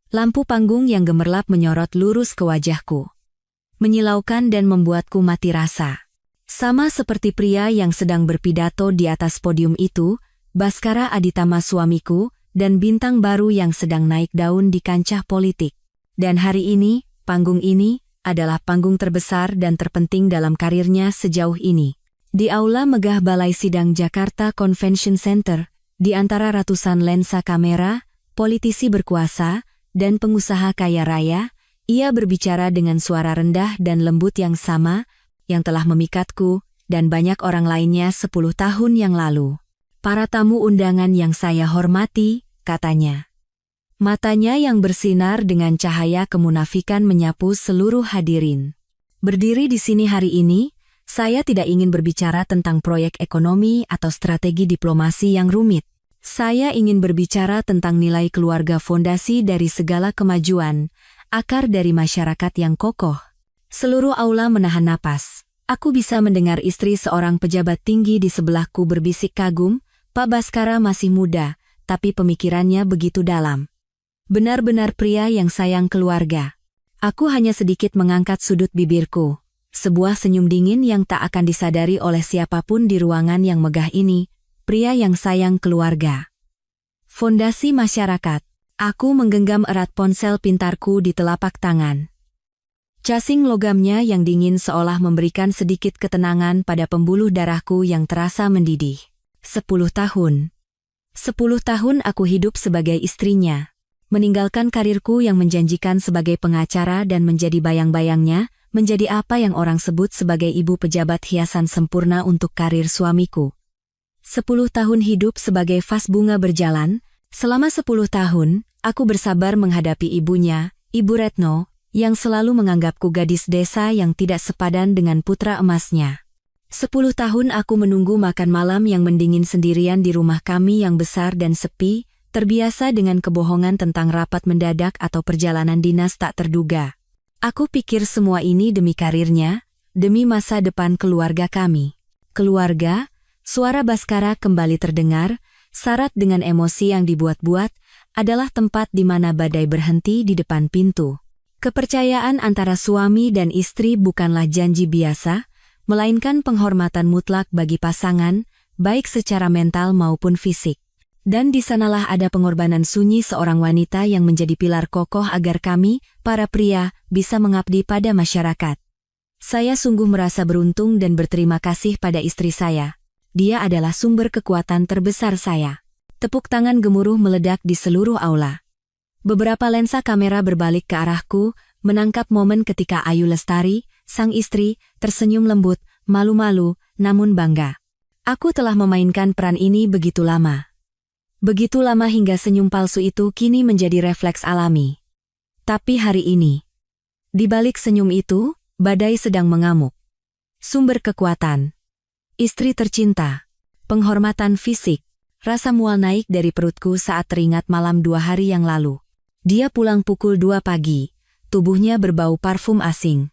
Lampu panggung yang gemerlap menyorot lurus ke wajahku, menyilaukan dan membuatku mati rasa. Sama seperti pria yang sedang berpidato di atas podium itu, Baskara Aditama suamiku, dan bintang baru yang sedang naik daun di kancah politik. Dan hari ini, panggung ini, adalah panggung terbesar dan terpenting dalam karirnya sejauh ini. Di aula megah Balai Sidang Jakarta Convention Center, di antara ratusan lensa kamera, politisi berkuasa, dan pengusaha kaya raya, ia berbicara dengan suara rendah dan lembut yang sama, yang telah memikatku, dan banyak orang lainnya 10 tahun yang lalu. Para tamu undangan yang saya hormati, katanya. Matanya yang bersinar dengan cahaya kemunafikan menyapu seluruh hadirin. Berdiri di sini hari ini, saya tidak ingin berbicara tentang proyek ekonomi atau strategi diplomasi yang rumit. Saya ingin berbicara tentang nilai keluarga fondasi dari segala kemajuan, akar dari masyarakat yang kokoh. Seluruh aula menahan napas. Aku bisa mendengar istri seorang pejabat tinggi di sebelahku berbisik kagum, Pak Baskara masih muda, tapi pemikirannya begitu dalam. Benar-benar pria yang sayang keluarga. Aku hanya sedikit mengangkat sudut bibirku. Sebuah senyum dingin yang tak akan disadari oleh siapapun di ruangan yang megah ini, pria yang sayang keluarga. Fondasi masyarakat. Aku menggenggam erat ponsel pintarku di telapak tangan. Casing logamnya yang dingin seolah memberikan sedikit ketenangan pada pembuluh darahku yang terasa mendidih. 10 tahun. 10 tahun aku hidup sebagai istrinya. Meninggalkan karirku yang menjanjikan sebagai pengacara dan menjadi bayang-bayangnya, menjadi apa yang orang sebut sebagai ibu pejabat hiasan sempurna untuk karir suamiku. 10 tahun hidup sebagai vas bunga berjalan, selama 10 tahun, aku bersabar menghadapi ibunya, Ibu Retno, yang selalu menganggapku gadis desa yang tidak sepadan dengan putra emasnya. 10 tahun aku menunggu makan malam yang mendingin sendirian di rumah kami yang besar dan sepi, terbiasa dengan kebohongan tentang rapat mendadak atau perjalanan dinas tak terduga. Aku pikir semua ini demi karirnya, demi masa depan keluarga kami. Keluarga, suara Baskara kembali terdengar, syarat dengan emosi yang dibuat-buat, adalah tempat di mana badai berhenti di depan pintu. Kepercayaan antara suami dan istri bukanlah janji biasa, melainkan penghormatan mutlak bagi pasangan, baik secara mental maupun fisik. Dan di sanalah ada pengorbanan sunyi seorang wanita yang menjadi pilar kokoh agar kami, para pria, bisa mengabdi pada masyarakat. Saya sungguh merasa beruntung dan berterima kasih pada istri saya. Dia adalah sumber kekuatan terbesar saya. Tepuk tangan gemuruh meledak di seluruh aula. Beberapa lensa kamera berbalik ke arahku, menangkap momen ketika Ayu Lestari, sang istri, tersenyum lembut, malu-malu, namun bangga. Aku telah memainkan peran ini begitu lama. Begitu lama hingga senyum palsu itu kini menjadi refleks alami. Tapi hari ini, di balik senyum itu, badai sedang mengamuk. Sumber kekuatan. Istri tercinta. Penghormatan fisik. Rasa mual naik dari perutku saat teringat malam 2 hari yang lalu. Dia pulang pukul 2 pagi. Tubuhnya berbau parfum asing.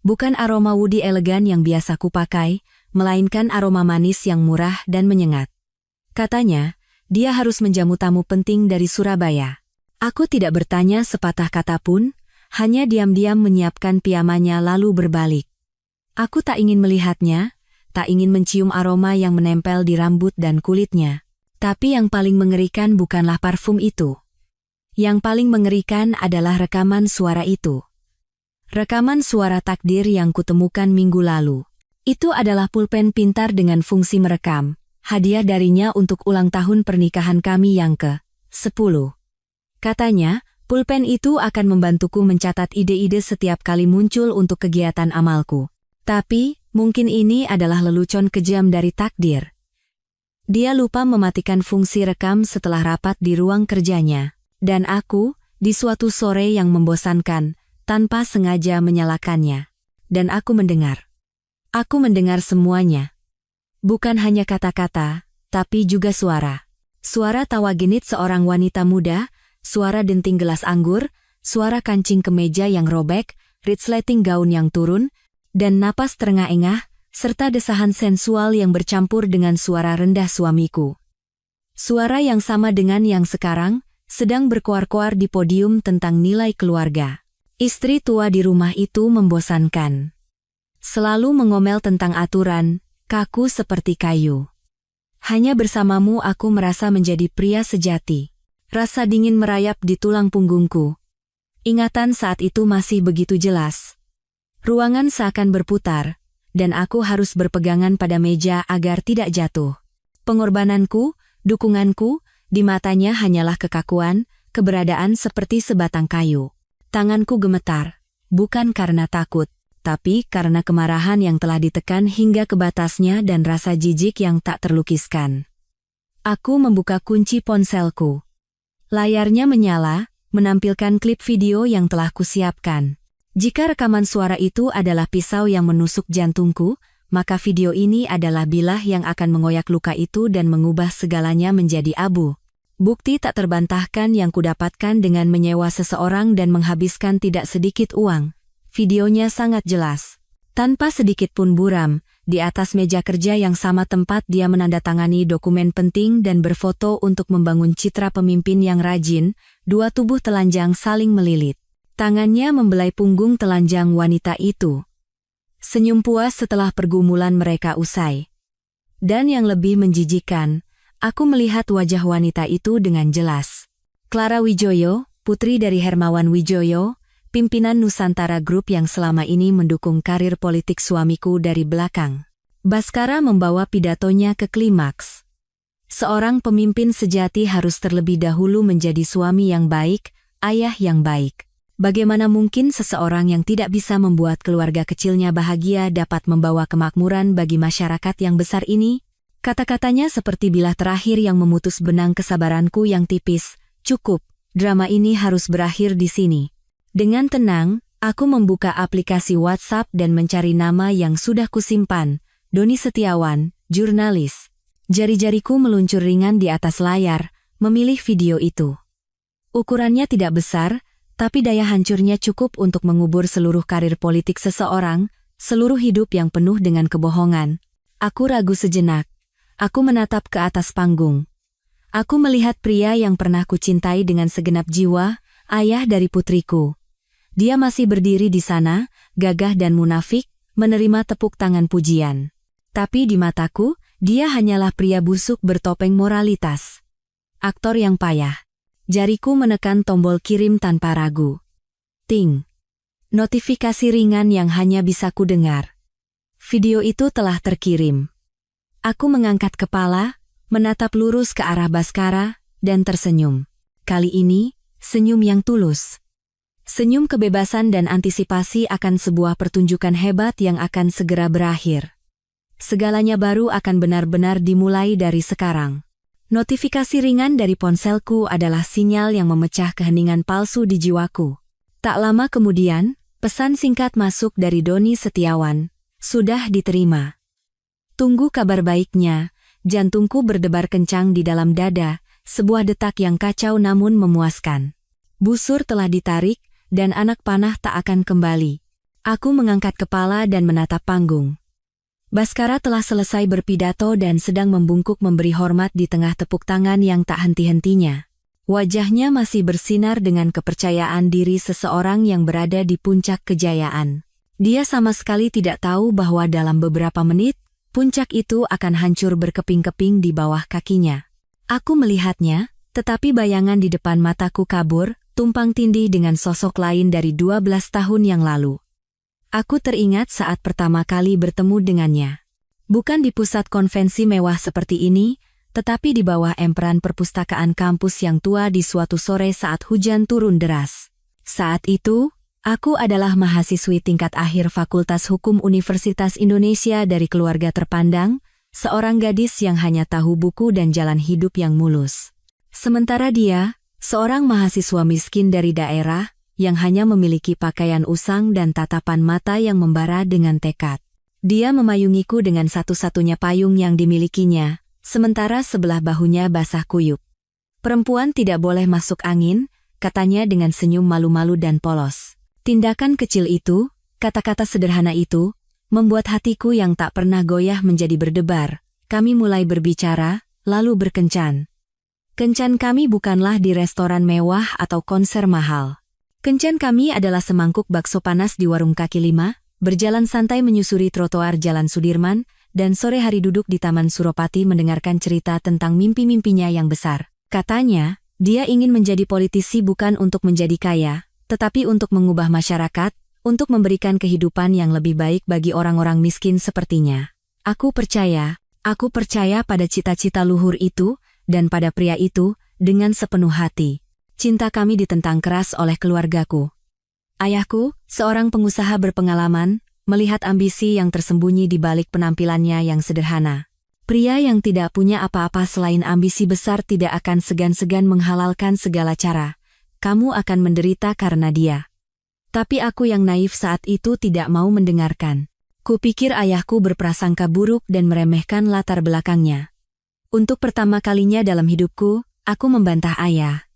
Bukan aroma woody elegan yang biasa kupakai, melainkan aroma manis yang murah dan menyengat. Katanya, dia harus menjamu tamu penting dari Surabaya. Aku tidak bertanya sepatah kata pun, hanya diam-diam menyiapkan piyamanya lalu berbalik. Aku tak ingin melihatnya, tak ingin mencium aroma yang menempel di rambut dan kulitnya. Tapi yang paling mengerikan bukanlah parfum itu. Yang paling mengerikan adalah rekaman suara itu. Rekaman suara takdir yang kutemukan minggu lalu. Itu adalah pulpen pintar dengan fungsi merekam. Hadiah darinya untuk ulang tahun pernikahan kami yang ke-10. Katanya, pulpen itu akan membantuku mencatat ide-ide setiap kali muncul untuk kegiatan amalku. Tapi, mungkin ini adalah lelucon kejam dari takdir. Dia lupa mematikan fungsi rekam setelah rapat di ruang kerjanya. Dan aku, di suatu sore yang membosankan, tanpa sengaja menyalakannya. Dan aku mendengar. Aku mendengar semuanya. Bukan hanya kata-kata, tapi juga suara. Suara tawa genit seorang wanita muda, suara denting gelas anggur, suara kancing kemeja yang robek, resleting gaun yang turun, dan napas terengah-engah, serta desahan sensual yang bercampur dengan suara rendah suamiku. Suara yang sama dengan yang sekarang, sedang berkoar-koar di podium tentang nilai keluarga. Istri tua di rumah itu membosankan. Selalu mengomel tentang aturan, kaku seperti kayu. Hanya bersamamu aku merasa menjadi pria sejati. Rasa dingin merayap di tulang punggungku. Ingatan saat itu masih begitu jelas. Ruangan seakan berputar, dan aku harus berpegangan pada meja agar tidak jatuh. Pengorbananku, dukunganku, di matanya hanyalah kekakuan, keberadaan seperti sebatang kayu. Tanganku gemetar, bukan karena takut, tapi karena kemarahan yang telah ditekan hingga ke batasnya dan rasa jijik yang tak terlukiskan. Aku membuka kunci ponselku. Layarnya menyala, menampilkan klip video yang telah kusiapkan. Jika rekaman suara itu adalah pisau yang menusuk jantungku, maka video ini adalah bilah yang akan mengoyak luka itu dan mengubah segalanya menjadi abu. Bukti tak terbantahkan yang kudapatkan dengan menyewa seseorang dan menghabiskan tidak sedikit uang. Videonya sangat jelas. Tanpa sedikit pun buram, di atas meja kerja yang sama tempat dia menandatangani dokumen penting dan berfoto untuk membangun citra pemimpin yang rajin, dua tubuh telanjang saling melilit. Tangannya membelai punggung telanjang wanita itu. Senyum puas setelah pergumulan mereka usai. Dan yang lebih menjijikan, aku melihat wajah wanita itu dengan jelas. Clara Wijoyo, putri dari Hermawan Wijoyo, pimpinan Nusantara Group yang selama ini mendukung karir politik suamiku dari belakang. Baskara membawa pidatonya ke klimaks. Seorang pemimpin sejati harus terlebih dahulu menjadi suami yang baik, ayah yang baik. Bagaimana mungkin seseorang yang tidak bisa membuat keluarga kecilnya bahagia dapat membawa kemakmuran bagi masyarakat yang besar ini? Kata-katanya seperti bilah terakhir yang memutus benang kesabaranku yang tipis. Cukup, drama ini harus berakhir di sini. Dengan tenang, aku membuka aplikasi WhatsApp dan mencari nama yang sudah kusimpan. Doni Setiawan, jurnalis. Jari-jariku meluncur ringan di atas layar, memilih video itu. Ukurannya tidak besar, tapi daya hancurnya cukup untuk mengubur seluruh karir politik seseorang, seluruh hidup yang penuh dengan kebohongan. Aku ragu sejenak. Aku menatap ke atas panggung. Aku melihat pria yang pernah kucintai dengan segenap jiwa, ayah dari putriku. Dia masih berdiri di sana, gagah dan munafik, menerima tepuk tangan pujian. Tapi di mataku, dia hanyalah pria busuk bertopeng moralitas. Aktor yang payah. Jariku menekan tombol kirim tanpa ragu. Ting. Notifikasi ringan yang hanya bisa ku dengar. Video itu telah terkirim. Aku mengangkat kepala, menatap lurus ke arah Baskara, dan tersenyum. Kali ini, senyum yang tulus. Senyum kebebasan dan antisipasi akan sebuah pertunjukan hebat yang akan segera berakhir. Segalanya baru akan benar-benar dimulai dari sekarang. Notifikasi ringan dari ponselku adalah sinyal yang memecah keheningan palsu di jiwaku. Tak lama kemudian, pesan singkat masuk dari Doni Setiawan. Sudah diterima. Tunggu kabar baiknya, jantungku berdebar kencang di dalam dada, sebuah detak yang kacau namun memuaskan. Busur telah ditarik, dan anak panah tak akan kembali. Aku mengangkat kepala dan menatap panggung. Baskara telah selesai berpidato dan sedang membungkuk memberi hormat di tengah tepuk tangan yang tak henti-hentinya. Wajahnya masih bersinar dengan kepercayaan diri seseorang yang berada di puncak kejayaan. Dia sama sekali tidak tahu bahwa dalam beberapa menit, puncak itu akan hancur berkeping-keping di bawah kakinya. Aku melihatnya, tetapi bayangan di depan mataku kabur, tumpang tindih dengan sosok lain dari 12 tahun yang lalu. Aku teringat saat pertama kali bertemu dengannya. Bukan di pusat konvensi mewah seperti ini, tetapi di bawah emperan perpustakaan kampus yang tua di suatu sore saat hujan turun deras. Saat itu, aku adalah mahasiswi tingkat akhir Fakultas Hukum Universitas Indonesia dari keluarga terpandang, seorang gadis yang hanya tahu buku dan jalan hidup yang mulus. Sementara dia, seorang mahasiswa miskin dari daerah, yang hanya memiliki pakaian usang dan tatapan mata yang membara dengan tekad. Dia memayungiku dengan satu-satunya payung yang dimilikinya, sementara sebelah bahunya basah kuyup. Perempuan tidak boleh masuk angin, katanya dengan senyum malu-malu dan polos. Tindakan kecil itu, kata-kata sederhana itu, membuat hatiku yang tak pernah goyah menjadi berdebar. Kami mulai berbicara, lalu berkencan. Kencan kami bukanlah di restoran mewah atau konser mahal. Kencan kami adalah semangkuk bakso panas di warung kaki lima, berjalan santai menyusuri trotoar Jalan Sudirman, dan sore hari duduk di Taman Suropati mendengarkan cerita tentang mimpi-mimpinya yang besar. Katanya, dia ingin menjadi politisi bukan untuk menjadi kaya, tetapi untuk mengubah masyarakat, untuk memberikan kehidupan yang lebih baik bagi orang-orang miskin sepertinya. Aku percaya pada cita-cita luhur itu, dan pada pria itu, dengan sepenuh hati. Cinta kami ditentang keras oleh keluargaku. Ayahku, seorang pengusaha berpengalaman, melihat ambisi yang tersembunyi di balik penampilannya yang sederhana. Pria yang tidak punya apa-apa selain ambisi besar tidak akan segan-segan menghalalkan segala cara. Kamu akan menderita karena dia. Tapi aku yang naif saat itu tidak mau mendengarkan. Kupikir ayahku berprasangka buruk dan meremehkan latar belakangnya. Untuk pertama kalinya dalam hidupku, aku membantah ayah.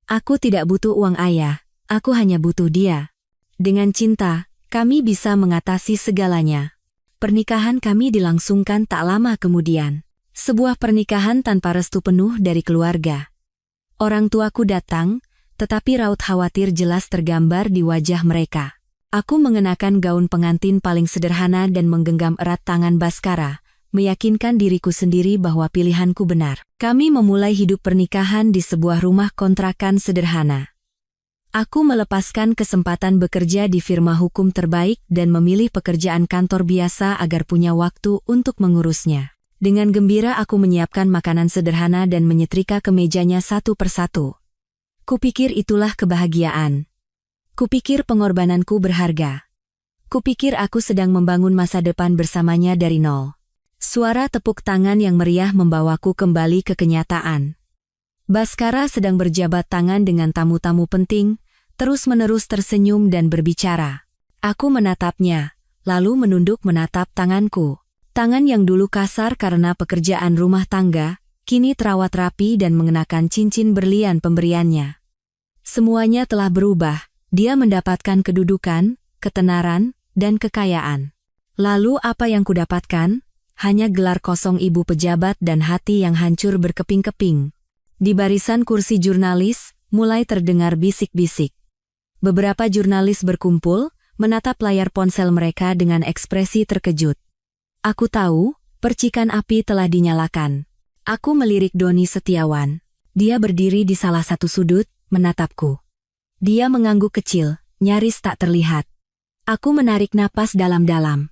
Aku tidak butuh uang ayah, aku hanya butuh dia. Dengan cinta, kami bisa mengatasi segalanya. Pernikahan kami dilangsungkan tak lama kemudian. Sebuah pernikahan tanpa restu penuh dari keluarga. Orang tuaku datang, tetapi raut khawatir jelas tergambar di wajah mereka. Aku mengenakan gaun pengantin paling sederhana dan menggenggam erat tangan Baskara, meyakinkan diriku sendiri bahwa pilihanku benar. Kami memulai hidup pernikahan di sebuah rumah kontrakan sederhana. Aku melepaskan kesempatan bekerja di firma hukum terbaik dan memilih pekerjaan kantor biasa agar punya waktu untuk mengurusnya. Dengan gembira aku menyiapkan makanan sederhana dan menyetrika kemejanya satu persatu. Kupikir itulah kebahagiaan. Kupikir pengorbananku berharga. Kupikir aku sedang membangun masa depan bersamanya dari nol. Suara tepuk tangan yang meriah membawaku kembali ke kenyataan. Baskara sedang berjabat tangan dengan tamu-tamu penting, terus-menerus tersenyum dan berbicara. Aku menatapnya, lalu menunduk menatap tanganku. Tangan yang dulu kasar karena pekerjaan rumah tangga, kini terawat rapi dan mengenakan cincin berlian pemberiannya. Semuanya telah berubah, dia mendapatkan kedudukan, ketenaran, dan kekayaan. Lalu apa yang kudapatkan? Hanya gelar kosong ibu pejabat dan hati yang hancur berkeping-keping. Di barisan kursi jurnalis, mulai terdengar bisik-bisik. Beberapa jurnalis berkumpul, menatap layar ponsel mereka dengan ekspresi terkejut. Aku tahu, percikan api telah dinyalakan. Aku melirik Doni Setiawan. Dia berdiri di salah satu sudut, menatapku. Dia mengangguk kecil, nyaris tak terlihat. Aku menarik napas dalam-dalam.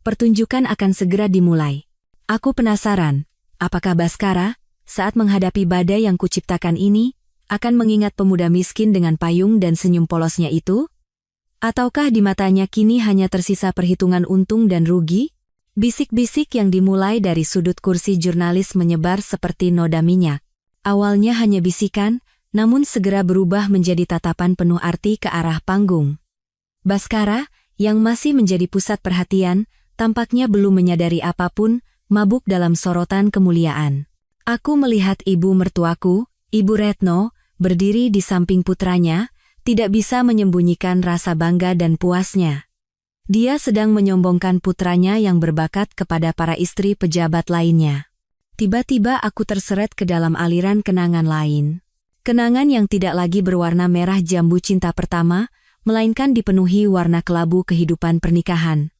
Pertunjukan akan segera dimulai. Aku penasaran, apakah Baskara, saat menghadapi badai yang kuciptakan ini, akan mengingat pemuda miskin dengan payung dan senyum polosnya itu? Ataukah di matanya kini hanya tersisa perhitungan untung dan rugi? Bisik-bisik yang dimulai dari sudut kursi jurnalis menyebar seperti noda minyak. Awalnya hanya bisikan, namun segera berubah menjadi tatapan penuh arti ke arah panggung. Baskara, yang masih menjadi pusat perhatian, tampaknya belum menyadari apapun, mabuk dalam sorotan kemuliaan. Aku melihat ibu mertuaku, Ibu Retno, berdiri di samping putranya, tidak bisa menyembunyikan rasa bangga dan puasnya. Dia sedang menyombongkan putranya yang berbakat kepada para istri pejabat lainnya. Tiba-tiba aku terseret ke dalam aliran kenangan lain. Kenangan yang tidak lagi berwarna merah jambu cinta pertama, melainkan dipenuhi warna kelabu kehidupan pernikahan.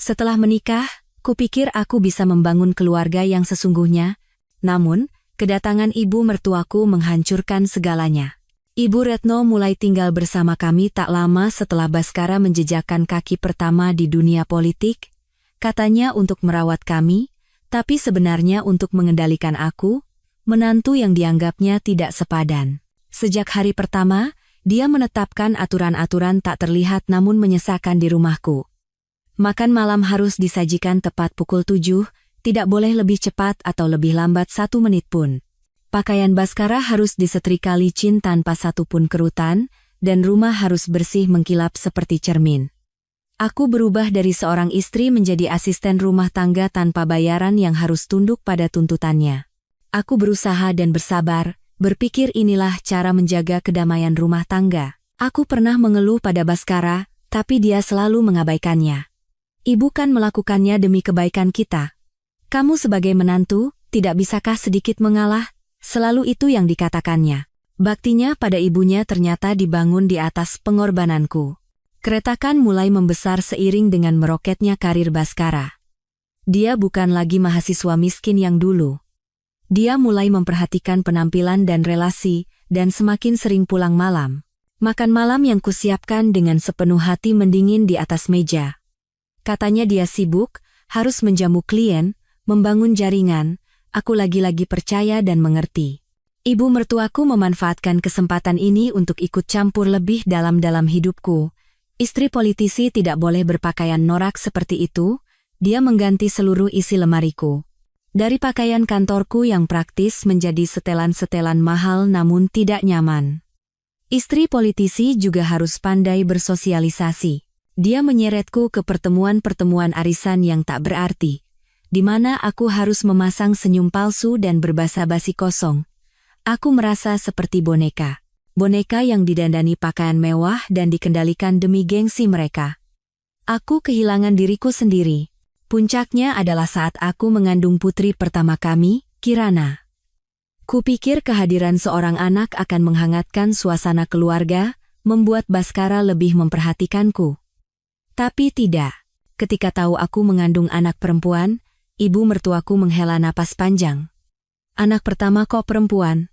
Setelah menikah, kupikir aku bisa membangun keluarga yang sesungguhnya, namun, kedatangan ibu mertuaku menghancurkan segalanya. Ibu Retno mulai tinggal bersama kami tak lama setelah Baskara menjejakkan kaki pertama di dunia politik, katanya untuk merawat kami, tapi sebenarnya untuk mengendalikan aku, menantu yang dianggapnya tidak sepadan. Sejak hari pertama, dia menetapkan aturan-aturan tak terlihat namun menyesakan di rumahku. Makan malam harus disajikan tepat pukul 7, tidak boleh lebih cepat atau lebih lambat 1 menit pun. Pakaian Baskara harus disetrika licin tanpa satupun kerutan, dan rumah harus bersih mengkilap seperti cermin. Aku berubah dari seorang istri menjadi asisten rumah tangga tanpa bayaran yang harus tunduk pada tuntutannya. Aku berusaha dan bersabar, berpikir inilah cara menjaga kedamaian rumah tangga. Aku pernah mengeluh pada Baskara, tapi dia selalu mengabaikannya. Ibu kan melakukannya demi kebaikan kita. Kamu sebagai menantu, tidak bisakah sedikit mengalah? Selalu itu yang dikatakannya. Baktinya pada ibunya ternyata dibangun di atas pengorbananku. Keretakan mulai membesar seiring dengan meroketnya karir Baskara. Dia bukan lagi mahasiswa miskin yang dulu. Dia mulai memperhatikan penampilan dan relasi, dan semakin sering pulang malam. Makan malam yang kusiapkan dengan sepenuh hati mendingin di atas meja. Katanya dia sibuk, harus menjamu klien, membangun jaringan. Aku lagi-lagi percaya dan mengerti. Ibu mertuaku memanfaatkan kesempatan ini untuk ikut campur lebih dalam hidupku. Istri politisi tidak boleh berpakaian norak seperti itu, dia mengganti seluruh isi lemariku. Dari pakaian kantorku yang praktis menjadi setelan-setelan mahal namun tidak nyaman. Istri politisi juga harus pandai bersosialisasi. Dia menyeretku ke pertemuan-pertemuan arisan yang tak berarti, di mana aku harus memasang senyum palsu dan berbasa-basi kosong. Aku merasa seperti boneka. Boneka yang didandani pakaian mewah dan dikendalikan demi gengsi mereka. Aku kehilangan diriku sendiri. Puncaknya adalah saat aku mengandung putri pertama kami, Kirana. Kupikir kehadiran seorang anak akan menghangatkan suasana keluarga, membuat Baskara lebih memperhatikanku. Tapi tidak. Ketika tahu aku mengandung anak perempuan, ibu mertuaku menghela napas panjang. Anak pertama kok perempuan?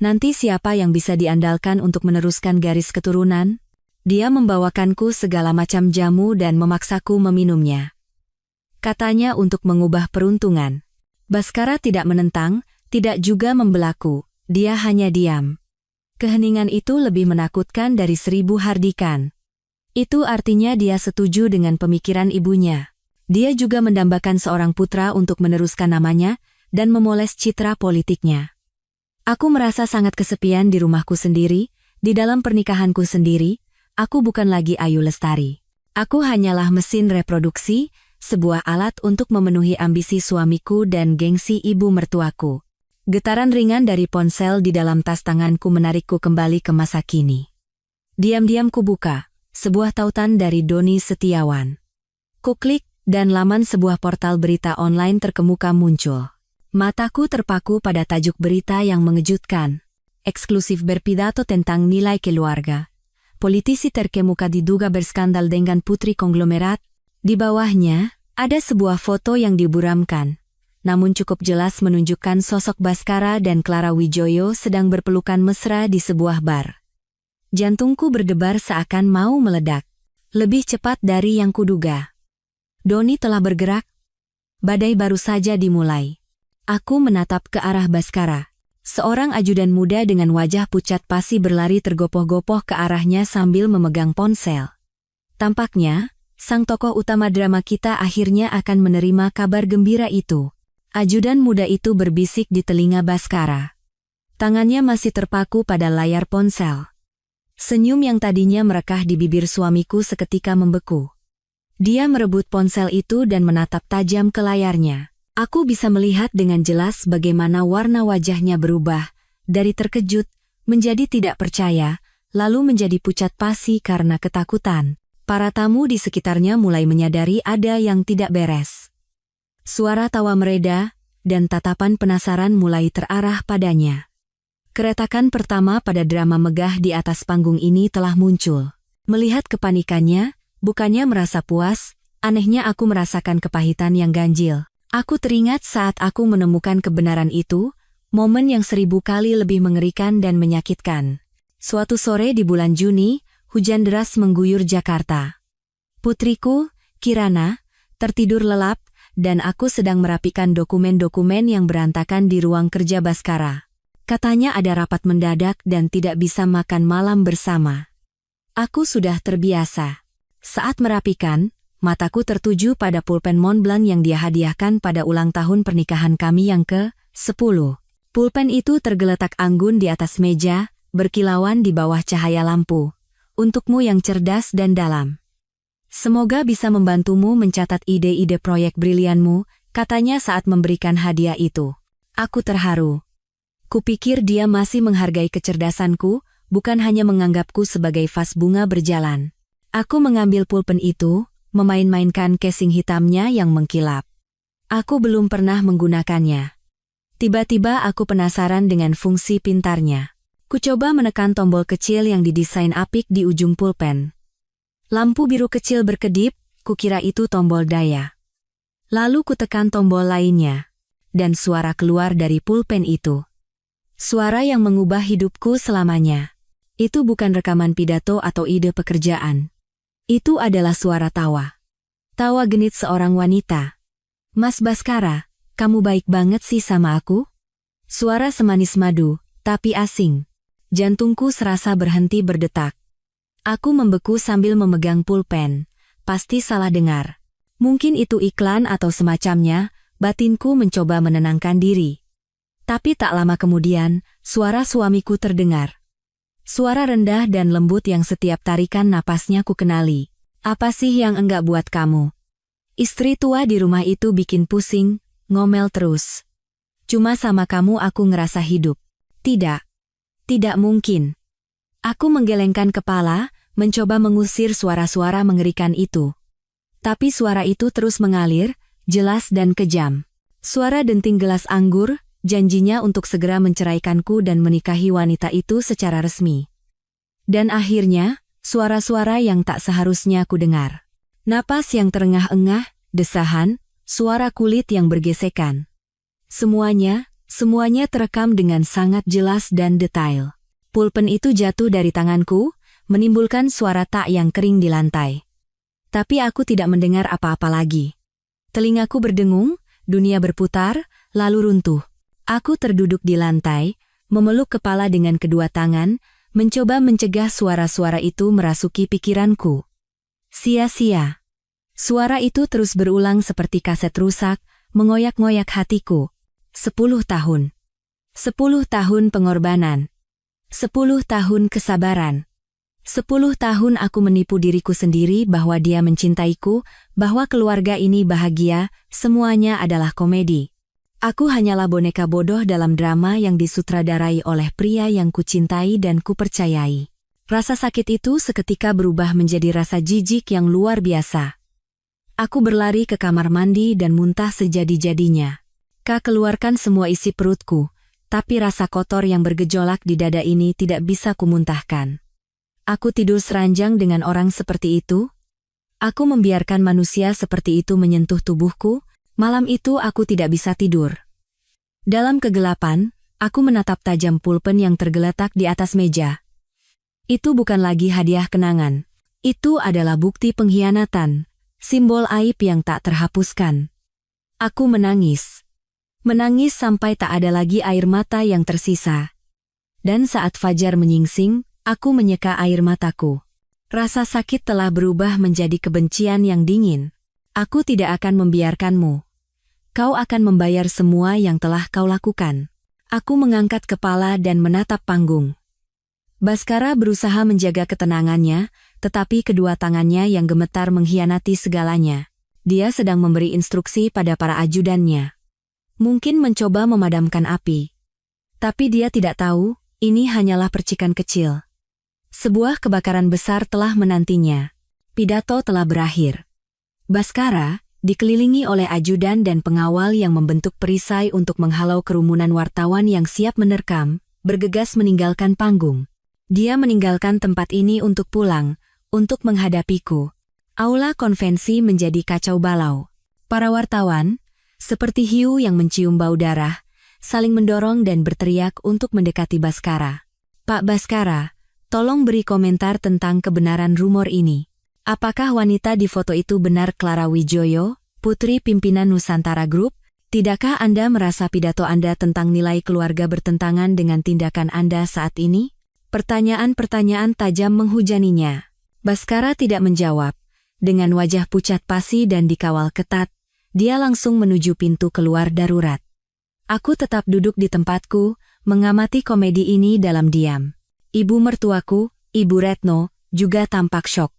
Nanti siapa yang bisa diandalkan untuk meneruskan garis keturunan? Dia membawakanku segala macam jamu dan memaksaku meminumnya. Katanya untuk mengubah peruntungan. Baskara tidak menentang, tidak juga membelaku, dia hanya diam. Keheningan itu lebih menakutkan dari 1000 hardikan. Itu artinya dia setuju dengan pemikiran ibunya. Dia juga mendambakan seorang putra untuk meneruskan namanya dan memoles citra politiknya. Aku merasa sangat kesepian di rumahku sendiri, di dalam pernikahanku sendiri. Aku bukan lagi Ayu Lestari. Aku hanyalah mesin reproduksi, sebuah alat untuk memenuhi ambisi suamiku dan gengsi ibu mertuaku. Getaran ringan dari ponsel di dalam tas tanganku menarikku kembali ke masa kini. Diam-diam ku buka, sebuah tautan dari Doni Setiawan. Ku klik, dan laman sebuah portal berita online terkemuka muncul. Mataku terpaku pada tajuk berita yang mengejutkan. Eksklusif berpidato tentang nilai keluarga. Politisi terkemuka diduga berskandal dengan putri konglomerat. Di bawahnya, ada sebuah foto yang diburamkan. Namun cukup jelas menunjukkan sosok Baskara dan Clara Wijoyo sedang berpelukan mesra di sebuah bar. Jantungku berdebar seakan mau meledak. Lebih cepat dari yang kuduga. Doni telah bergerak. Badai baru saja dimulai. Aku menatap ke arah Baskara. Seorang ajudan muda dengan wajah pucat pasi berlari tergopoh-gopoh ke arahnya sambil memegang ponsel. Tampaknya, sang tokoh utama drama kita akhirnya akan menerima kabar gembira itu. Ajudan muda itu berbisik di telinga Baskara. Tangannya masih terpaku pada layar ponsel. Senyum yang tadinya merekah di bibir suamiku seketika membeku. Dia merebut ponsel itu dan menatap tajam ke layarnya. Aku bisa melihat dengan jelas bagaimana warna wajahnya berubah, dari terkejut, menjadi tidak percaya, lalu menjadi pucat pasi karena ketakutan. Para tamu di sekitarnya mulai menyadari ada yang tidak beres. Suara tawa mereda, dan tatapan penasaran mulai terarah padanya. Keretakan pertama pada drama megah di atas panggung ini telah muncul. Melihat kepanikannya, bukannya merasa puas, anehnya aku merasakan kepahitan yang ganjil. Aku teringat saat aku menemukan kebenaran itu, momen yang 1000 kali lebih mengerikan dan menyakitkan. Suatu sore di bulan Juni, hujan deras mengguyur Jakarta. Putriku, Kirana, tertidur lelap, dan aku sedang merapikan dokumen-dokumen yang berantakan di ruang kerja Baskara. Katanya ada rapat mendadak dan tidak bisa makan malam bersama. Aku sudah terbiasa. Saat merapikan, mataku tertuju pada pulpen Montblanc yang dia hadiahkan pada ulang tahun pernikahan kami yang ke-10. Pulpen itu tergeletak anggun di atas meja, berkilauan di bawah cahaya lampu. Untukmu yang cerdas dan dalam. Semoga bisa membantumu mencatat ide-ide proyek brilianmu, katanya saat memberikan hadiah itu. Aku terharu. Kupikir dia masih menghargai kecerdasanku, bukan hanya menganggapku sebagai vas bunga berjalan. Aku mengambil pulpen itu, memain-mainkan casing hitamnya yang mengkilap. Aku belum pernah menggunakannya. Tiba-tiba aku penasaran dengan fungsi pintarnya. Kucoba menekan tombol kecil yang didesain apik di ujung pulpen. Lampu biru kecil berkedip, kukira itu tombol daya. Lalu kutekan tombol lainnya, dan suara keluar dari pulpen itu. Suara yang mengubah hidupku selamanya. Itu bukan rekaman pidato atau ide pekerjaan. Itu adalah suara tawa. Tawa genit seorang wanita. "Mas Baskara, kamu baik banget sih sama aku?" Suara semanis madu, tapi asing. Jantungku serasa berhenti berdetak. Aku membeku sambil memegang pulpen. Pasti salah dengar. Mungkin itu iklan atau semacamnya, batinku mencoba menenangkan diri. Tapi tak lama kemudian, suara suamiku terdengar. Suara rendah dan lembut yang setiap tarikan napasnya ku kenali. "Apa sih yang enggak buat kamu?" Istri tua di rumah itu bikin pusing, ngomel terus. "Cuma sama kamu aku ngerasa hidup." "Tidak. Tidak mungkin." Aku menggelengkan kepala, mencoba mengusir suara-suara mengerikan itu. Tapi suara itu terus mengalir, jelas dan kejam. Suara denting gelas anggur, janjinya untuk segera menceraikanku dan menikahi wanita itu secara resmi. Dan akhirnya, suara-suara yang tak seharusnya ku dengar. Napas yang terengah-engah, desahan, suara kulit yang bergesekan. Semuanya terekam dengan sangat jelas dan detail. Pulpen itu jatuh dari tanganku, menimbulkan suara tak yang kering di lantai. Tapi aku tidak mendengar apa-apa lagi. Telingaku berdengung, dunia berputar, lalu runtuh. Aku terduduk di lantai, memeluk kepala dengan kedua tangan, mencoba mencegah suara-suara itu merasuki pikiranku. Sia-sia. Suara itu terus berulang seperti kaset rusak, mengoyak-ngoyak hatiku. 10 tahun. 10 tahun pengorbanan. 10 tahun kesabaran. 10 tahun aku menipu diriku sendiri bahwa dia mencintaiku, bahwa keluarga ini bahagia, semuanya adalah komedi. Aku hanyalah boneka bodoh dalam drama yang disutradarai oleh pria yang kucintai dan kupercayai. Rasa sakit itu seketika berubah menjadi rasa jijik yang luar biasa. Aku berlari ke kamar mandi dan muntah sejadi-jadinya. Keluarkan semua isi perutku, tapi rasa kotor yang bergejolak di dada ini tidak bisa kumuntahkan. Aku tidur seranjang dengan orang seperti itu. Aku membiarkan manusia seperti itu menyentuh tubuhku. Malam itu aku tidak bisa tidur. Dalam kegelapan, aku menatap tajam pulpen yang tergeletak di atas meja. Itu bukan lagi hadiah kenangan. Itu adalah bukti pengkhianatan, simbol aib yang tak terhapuskan. Aku menangis. Menangis sampai tak ada lagi air mata yang tersisa. Dan saat fajar menyingsing, aku menyeka air mataku. Rasa sakit telah berubah menjadi kebencian yang dingin. Aku tidak akan membiarkanmu. Kau akan membayar semua yang telah kau lakukan. Aku mengangkat kepala dan menatap panggung. Baskara berusaha menjaga ketenangannya, tetapi kedua tangannya yang gemetar mengkhianati segalanya. Dia sedang memberi instruksi pada para ajudannya. Mungkin mencoba memadamkan api. Tapi dia tidak tahu, ini hanyalah percikan kecil. Sebuah kebakaran besar telah menantinya. Pidato telah berakhir. Baskara, dikelilingi oleh ajudan dan pengawal yang membentuk perisai untuk menghalau kerumunan wartawan yang siap menerkam, bergegas meninggalkan panggung. Dia meninggalkan tempat ini untuk pulang, untuk menghadapiku. Aula konvensi menjadi kacau balau. Para wartawan, seperti hiu yang mencium bau darah, saling mendorong dan berteriak untuk mendekati Baskara. "Pak Baskara, tolong beri komentar tentang kebenaran rumor ini. Apakah wanita di foto itu benar Clara Wijoyo, putri pimpinan Nusantara Group? Tidakkah Anda merasa pidato Anda tentang nilai keluarga bertentangan dengan tindakan Anda saat ini?" Pertanyaan-pertanyaan tajam menghujaninya. Baskara tidak menjawab. Dengan wajah pucat pasi dan dikawal ketat, dia langsung menuju pintu keluar darurat. Aku tetap duduk di tempatku, mengamati komedi ini dalam diam. Ibu mertuaku, Ibu Retno, juga tampak syok.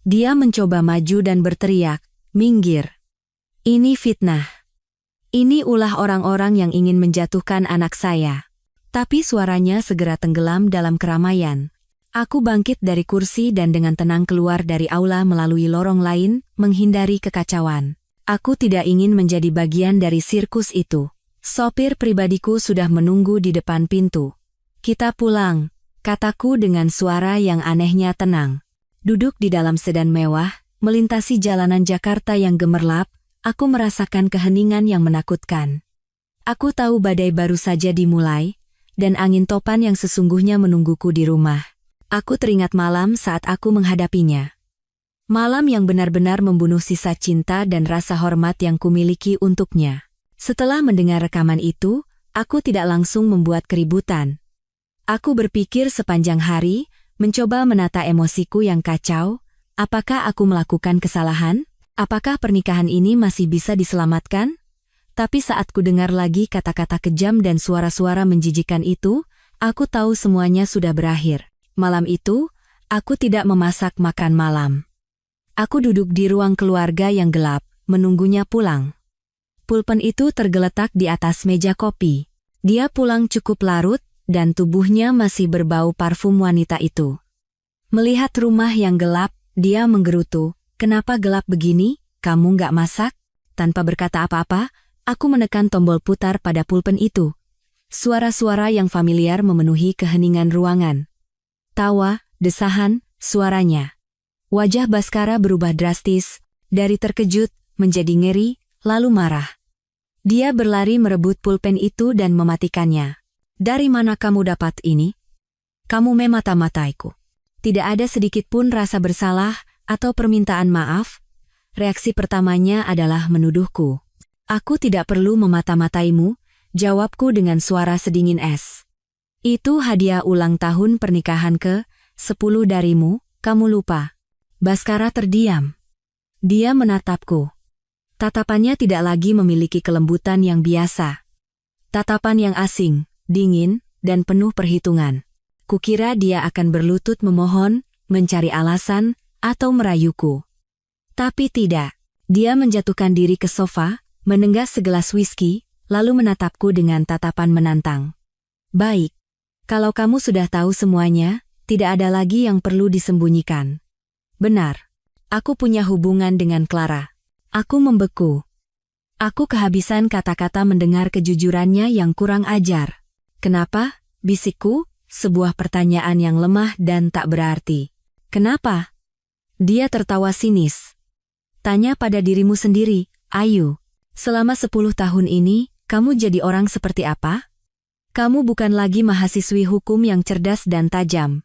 Dia mencoba maju dan berteriak, "Minggir. Ini fitnah. Ini ulah orang-orang yang ingin menjatuhkan anak saya." Tapi suaranya segera tenggelam dalam keramaian. Aku bangkit dari kursi dan dengan tenang keluar dari aula melalui lorong lain, menghindari kekacauan. Aku tidak ingin menjadi bagian dari sirkus itu. Sopir pribadiku sudah menunggu di depan pintu. Kita pulang, kataku dengan suara yang anehnya tenang. Duduk di dalam sedan mewah, melintasi jalanan Jakarta yang gemerlap, aku merasakan keheningan yang menakutkan. Aku tahu badai baru saja dimulai, dan angin topan yang sesungguhnya menungguku di rumah. Aku teringat malam saat aku menghadapinya. Malam yang benar-benar membunuh sisa cinta dan rasa hormat yang kumiliki untuknya. Setelah mendengar rekaman itu, aku tidak langsung membuat keributan. Aku berpikir sepanjang hari, mencoba menata emosiku yang kacau. Apakah aku melakukan kesalahan? Apakah pernikahan ini masih bisa diselamatkan? Tapi saat ku dengar lagi kata-kata kejam dan suara-suara menjijikan itu, aku tahu semuanya sudah berakhir. Malam itu, aku tidak memasak makan malam. Aku duduk di ruang keluarga yang gelap, menunggunya pulang. Pulpen itu tergeletak di atas meja kopi. Dia pulang cukup larut, dan tubuhnya masih berbau parfum wanita itu. Melihat rumah yang gelap, dia menggerutu, "Kenapa gelap begini? Kamu nggak masak?" Tanpa berkata apa-apa, aku menekan tombol putar pada pulpen itu. Suara-suara yang familiar memenuhi keheningan ruangan. Tawa, desahan, suaranya. Wajah Baskara berubah drastis, dari terkejut, menjadi ngeri, lalu marah. Dia berlari merebut pulpen itu dan mematikannya. "Dari mana kamu dapat ini? Kamu memata-mataiku." Tidak ada sedikit pun rasa bersalah atau permintaan maaf. Reaksi pertamanya adalah menuduhku. "Aku tidak perlu memata-mataimu," jawabku dengan suara sedingin es. "Itu hadiah ulang tahun pernikahan ke-10 darimu, kamu lupa." Baskara terdiam. Dia menatapku. Tatapannya tidak lagi memiliki kelembutan yang biasa. Tatapan yang asing, dingin, dan penuh perhitungan. Kukira dia akan berlutut memohon, mencari alasan, atau merayuku. Tapi tidak. Dia menjatuhkan diri ke sofa, menenggak segelas whisky, lalu menatapku dengan tatapan menantang. "Baik. Kalau kamu sudah tahu semuanya, tidak ada lagi yang perlu disembunyikan." Benar. Aku punya hubungan dengan Clara. Aku membeku. Aku kehabisan kata-kata mendengar kejujurannya yang kurang ajar. "Kenapa?" bisikku, sebuah pertanyaan yang lemah dan tak berarti. "Kenapa?" Dia tertawa sinis. "Tanya pada dirimu sendiri, Ayu. Selama 10 tahun ini, kamu jadi orang seperti apa? Kamu bukan lagi mahasiswi hukum yang cerdas dan tajam.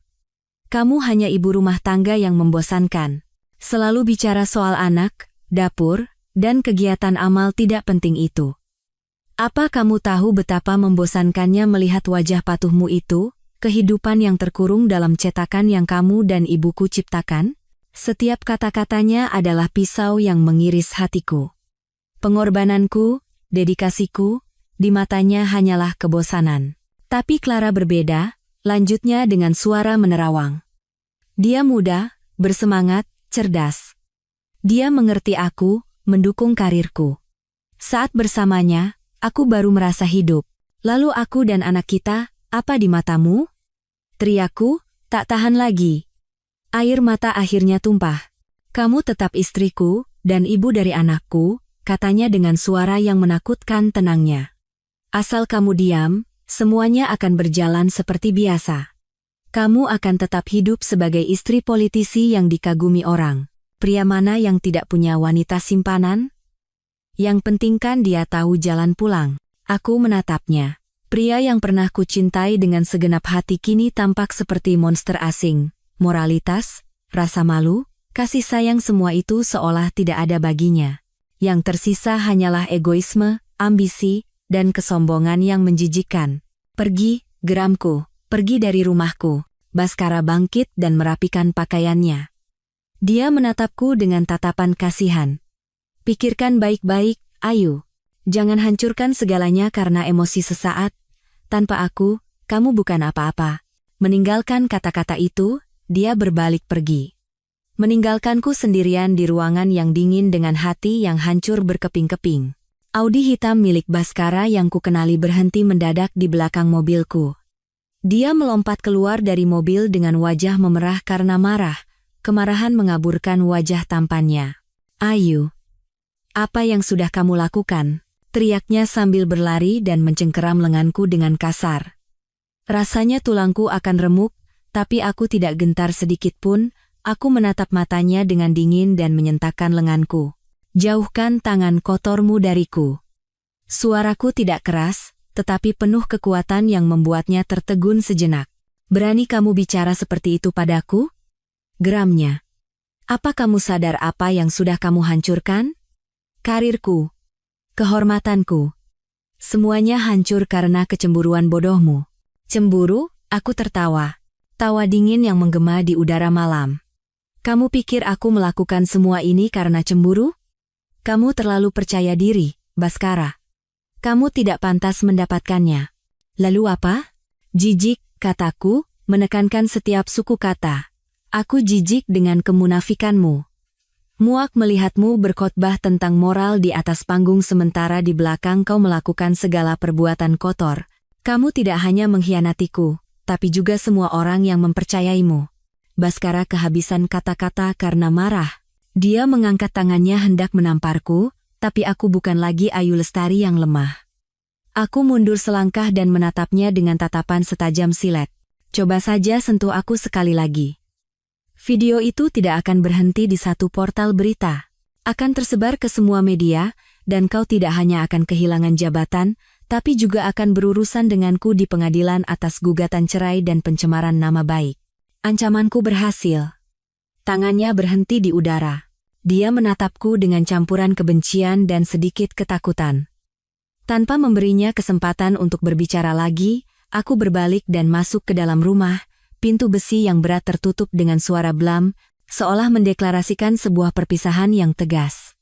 Kamu hanya ibu rumah tangga yang membosankan. Selalu bicara soal anak, dapur, dan kegiatan amal tidak penting itu. Apa kamu tahu betapa membosankannya melihat wajah patuhmu itu, kehidupan yang terkurung dalam cetakan yang kamu dan ibuku ciptakan?" Setiap kata-katanya adalah pisau yang mengiris hatiku. Pengorbananku, dedikasiku, di matanya hanyalah kebosanan. Tapi Clara berbeda, lanjutnya dengan suara menerawang. Dia muda, bersemangat, cerdas. Dia mengerti aku, mendukung karirku. Saat bersamanya, aku baru merasa hidup. "Lalu aku dan anak kita, apa di matamu?" teriakku, tak tahan lagi. Air mata akhirnya tumpah. "Kamu tetap istriku, dan ibu dari anakku," katanya dengan suara yang menakutkan tenangnya. "Asal kamu diam, semuanya akan berjalan seperti biasa. Kamu akan tetap hidup sebagai istri politisi yang dikagumi orang. Pria mana yang tidak punya wanita simpanan? Yang penting kan dia tahu jalan pulang." Aku menatapnya. Pria yang pernah kucintai dengan segenap hati kini tampak seperti monster asing. Moralitas, rasa malu, kasih sayang, semua itu seolah tidak ada baginya. Yang tersisa hanyalah egoisme, ambisi, dan kesombongan yang menjijikkan. "Pergi," geramku. "Pergi dari rumahku." Baskara bangkit dan merapikan pakaiannya. Dia menatapku dengan tatapan kasihan. "Pikirkan baik-baik, Ayu. Jangan hancurkan segalanya karena emosi sesaat. Tanpa aku, kamu bukan apa-apa." Meninggalkan kata-kata itu, dia berbalik pergi. Meninggalkanku sendirian di ruangan yang dingin dengan hati yang hancur berkeping-keping. Audi hitam milik Baskara yang kukenali berhenti mendadak di belakang mobilku. Dia melompat keluar dari mobil dengan wajah memerah karena marah. Kemarahan mengaburkan wajah tampannya. "Ayu, apa yang sudah kamu lakukan?" teriaknya sambil berlari dan mencengkeram lenganku dengan kasar. Rasanya tulangku akan remuk, tapi aku tidak gentar sedikit pun. Aku menatap matanya dengan dingin dan menyentakkan lenganku. Jauhkan tangan kotormu dariku. Suaraku tidak keras, tetapi penuh kekuatan yang membuatnya tertegun sejenak. Berani kamu bicara seperti itu padaku? Geramnya. Apa kamu sadar apa yang sudah kamu hancurkan? Karirku. Kehormatanku. Semuanya hancur karena kecemburuan bodohmu. Cemburu? Aku tertawa. Tawa dingin yang menggema di udara malam. Kamu pikir aku melakukan semua ini karena cemburu? Kamu terlalu percaya diri, Baskara. Kamu tidak pantas mendapatkannya. Lalu apa? Jijik, kataku, menekankan setiap suku kata. Aku jijik dengan kemunafikanmu. Muak melihatmu berkhotbah tentang moral di atas panggung sementara di belakang kau melakukan segala perbuatan kotor. Kamu tidak hanya mengkhianatiku, tapi juga semua orang yang mempercayaimu. Baskara kehabisan kata-kata karena marah. Dia mengangkat tangannya hendak menamparku, tapi aku bukan lagi Ayu Lestari yang lemah. Aku mundur selangkah dan menatapnya dengan tatapan setajam silet. Coba saja sentuh aku sekali lagi. Video itu tidak akan berhenti di satu portal berita. Akan tersebar ke semua media, dan kau tidak hanya akan kehilangan jabatan, tapi juga akan berurusan denganku di pengadilan atas gugatan cerai dan pencemaran nama baik. Ancamanku berhasil. Tangannya berhenti di udara. Dia menatapku dengan campuran kebencian dan sedikit ketakutan. Tanpa memberinya kesempatan untuk berbicara lagi, aku berbalik dan masuk ke dalam rumah. Pintu besi yang berat tertutup dengan suara blam, seolah mendeklarasikan sebuah perpisahan yang tegas.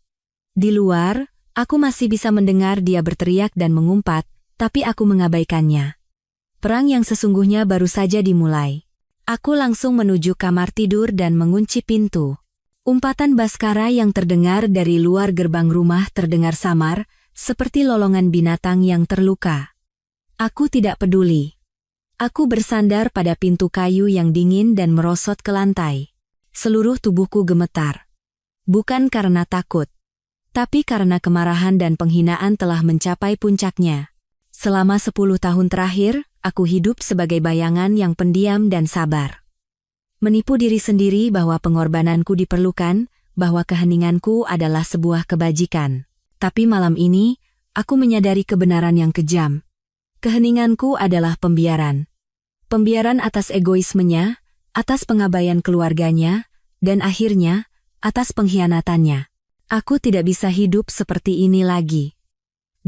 Di luar, aku masih bisa mendengar dia berteriak dan mengumpat, tapi aku mengabaikannya. Perang yang sesungguhnya baru saja dimulai. Aku langsung menuju kamar tidur dan mengunci pintu. Umpatan Baskara yang terdengar dari luar gerbang rumah terdengar samar, seperti lolongan binatang yang terluka. Aku tidak peduli. Aku bersandar pada pintu kayu yang dingin dan merosot ke lantai. Seluruh tubuhku gemetar. Bukan karena takut, tapi karena kemarahan dan penghinaan telah mencapai puncaknya. Selama 10 tahun terakhir, aku hidup sebagai bayangan yang pendiam dan sabar. Menipu diri sendiri bahwa pengorbananku diperlukan, bahwa keheninganku adalah sebuah kebajikan. Tapi malam ini, aku menyadari kebenaran yang kejam. Keheninganku adalah pembiaran. Pembiaran atas egoismenya, atas pengabaian keluarganya, dan akhirnya, atas pengkhianatannya. Aku tidak bisa hidup seperti ini lagi.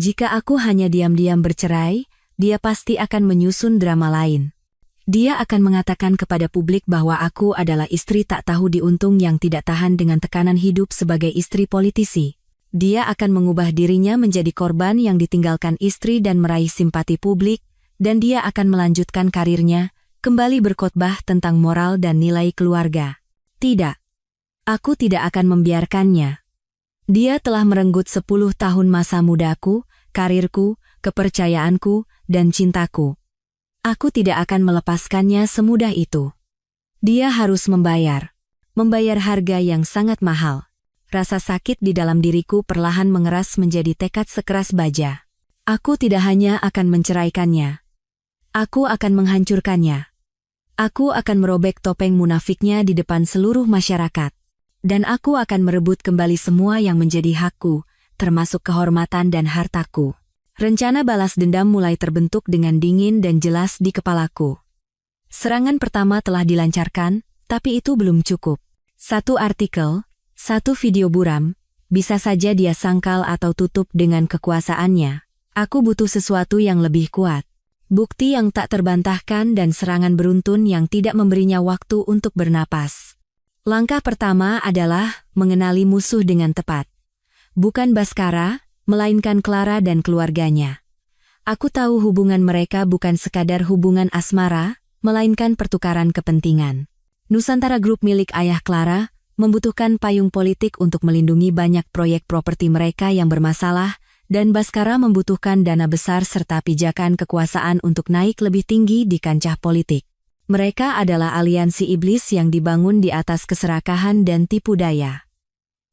Jika aku hanya diam-diam bercerai, dia pasti akan menyusun drama lain. Dia akan mengatakan kepada publik bahwa aku adalah istri tak tahu diuntung yang tidak tahan dengan tekanan hidup sebagai istri politisi. Dia akan mengubah dirinya menjadi korban yang ditinggalkan istri dan meraih simpati publik, dan dia akan melanjutkan karirnya, kembali berkhotbah tentang moral dan nilai keluarga. Tidak. Aku tidak akan membiarkannya. Dia telah merenggut 10 tahun masa mudaku, karirku, kepercayaanku, dan cintaku. Aku tidak akan melepaskannya semudah itu. Dia harus membayar. Membayar harga yang sangat mahal. Rasa sakit di dalam diriku perlahan mengeras menjadi tekad sekeras baja. Aku tidak hanya akan menceraikannya. Aku akan menghancurkannya. Aku akan merobek topeng munafiknya di depan seluruh masyarakat. Dan aku akan merebut kembali semua yang menjadi hakku, termasuk kehormatan dan hartaku. Rencana balas dendam mulai terbentuk dengan dingin dan jelas di kepalaku. Serangan pertama telah dilancarkan, tapi itu belum cukup. Satu artikel, satu video buram, bisa saja dia sangkal atau tutup dengan kekuasaannya. Aku butuh sesuatu yang lebih kuat. Bukti yang tak terbantahkan dan serangan beruntun yang tidak memberinya waktu untuk bernapas. Langkah pertama adalah mengenali musuh dengan tepat. Bukan Baskara, melainkan Clara dan keluarganya. Aku tahu hubungan mereka bukan sekadar hubungan asmara, melainkan pertukaran kepentingan. Nusantara Group milik ayah Clara membutuhkan payung politik untuk melindungi banyak proyek properti mereka yang bermasalah, dan Baskara membutuhkan dana besar serta pijakan kekuasaan untuk naik lebih tinggi di kancah politik. Mereka adalah aliansi iblis yang dibangun di atas keserakahan dan tipu daya.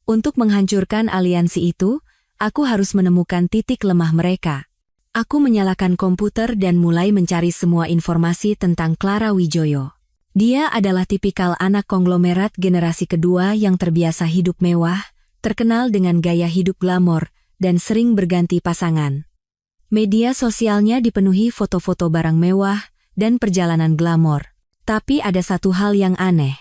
Untuk menghancurkan aliansi itu, Aku harus menemukan titik lemah mereka. Aku menyalakan komputer dan mulai mencari semua informasi tentang Clara Wijoyo. Dia adalah tipikal anak konglomerat generasi kedua yang terbiasa hidup mewah, terkenal dengan gaya hidup glamor, dan sering berganti pasangan. Media sosialnya dipenuhi foto-foto barang mewah dan perjalanan glamor. Tapi ada satu hal yang aneh.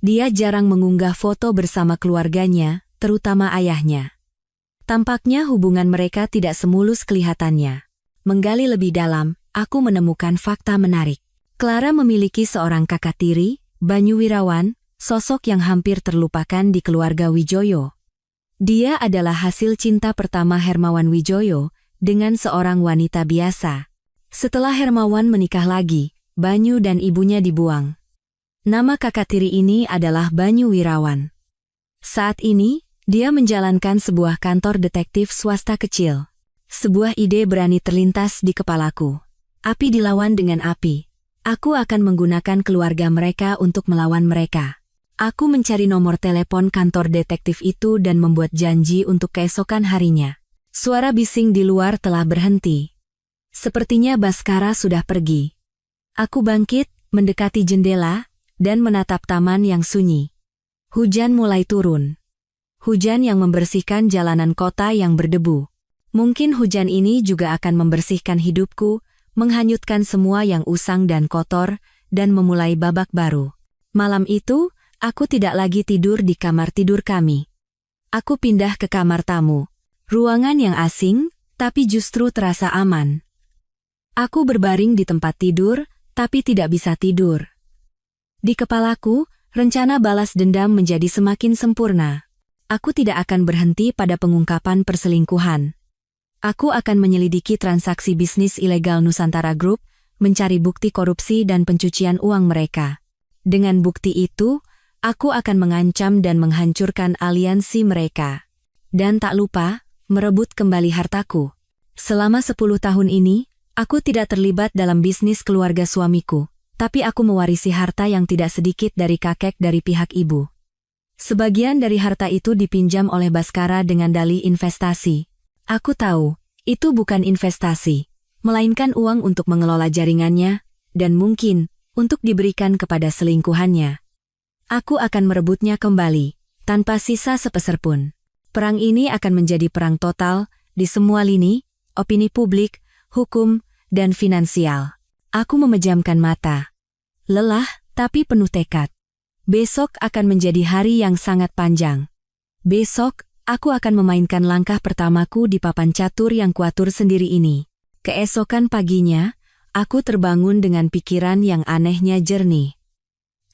Dia jarang mengunggah foto bersama keluarganya, terutama ayahnya. Tampaknya hubungan mereka tidak semulus kelihatannya. Menggali lebih dalam, aku menemukan fakta menarik. Clara memiliki seorang kakak tiri, Banyu Wirawan, sosok yang hampir terlupakan di keluarga Wijoyo. Dia adalah hasil cinta pertama Hermawan Wijoyo dengan seorang wanita biasa. Setelah Hermawan menikah lagi, Banyu dan ibunya dibuang. Nama kakak tiri ini adalah Banyu Wirawan. Saat ini, dia menjalankan sebuah kantor detektif swasta kecil. Sebuah ide berani terlintas di kepalaku. Api dilawan dengan api. Aku akan menggunakan keluarga mereka untuk melawan mereka. Aku mencari nomor telepon kantor detektif itu dan membuat janji untuk keesokan harinya. Suara bising di luar telah berhenti. Sepertinya Baskara sudah pergi. Aku bangkit, mendekati jendela, dan menatap taman yang sunyi. Hujan mulai turun. Hujan yang membersihkan jalanan kota yang berdebu. Mungkin hujan ini juga akan membersihkan hidupku, menghanyutkan semua yang usang dan kotor, dan memulai babak baru. Malam itu, aku tidak lagi tidur di kamar tidur kami. Aku pindah ke kamar tamu. Ruangan yang asing, tapi justru terasa aman. Aku berbaring di tempat tidur, tapi tidak bisa tidur. Di kepalaku, rencana balas dendam menjadi semakin sempurna. Aku tidak akan berhenti pada pengungkapan perselingkuhan. Aku akan menyelidiki transaksi bisnis ilegal Nusantara Group, mencari bukti korupsi dan pencucian uang mereka. Dengan bukti itu, aku akan mengancam dan menghancurkan aliansi mereka. Dan tak lupa, merebut kembali hartaku. Selama 10 tahun ini, aku tidak terlibat dalam bisnis keluarga suamiku, tapi aku mewarisi harta yang tidak sedikit dari kakek dari pihak ibu. Sebagian dari harta itu dipinjam oleh Baskara dengan dalih investasi. Aku tahu, itu bukan investasi, melainkan uang untuk mengelola jaringannya, dan mungkin, untuk diberikan kepada selingkuhannya. Aku akan merebutnya kembali, tanpa sisa sepeser pun. Perang ini akan menjadi perang total, di semua lini, opini publik, hukum, dan finansial. Aku memejamkan mata. Lelah, tapi penuh tekad. Besok akan menjadi hari yang sangat panjang. Besok, aku akan memainkan langkah pertamaku di papan catur yang kuatur sendiri ini. Keesokan paginya, aku terbangun dengan pikiran yang anehnya jernih.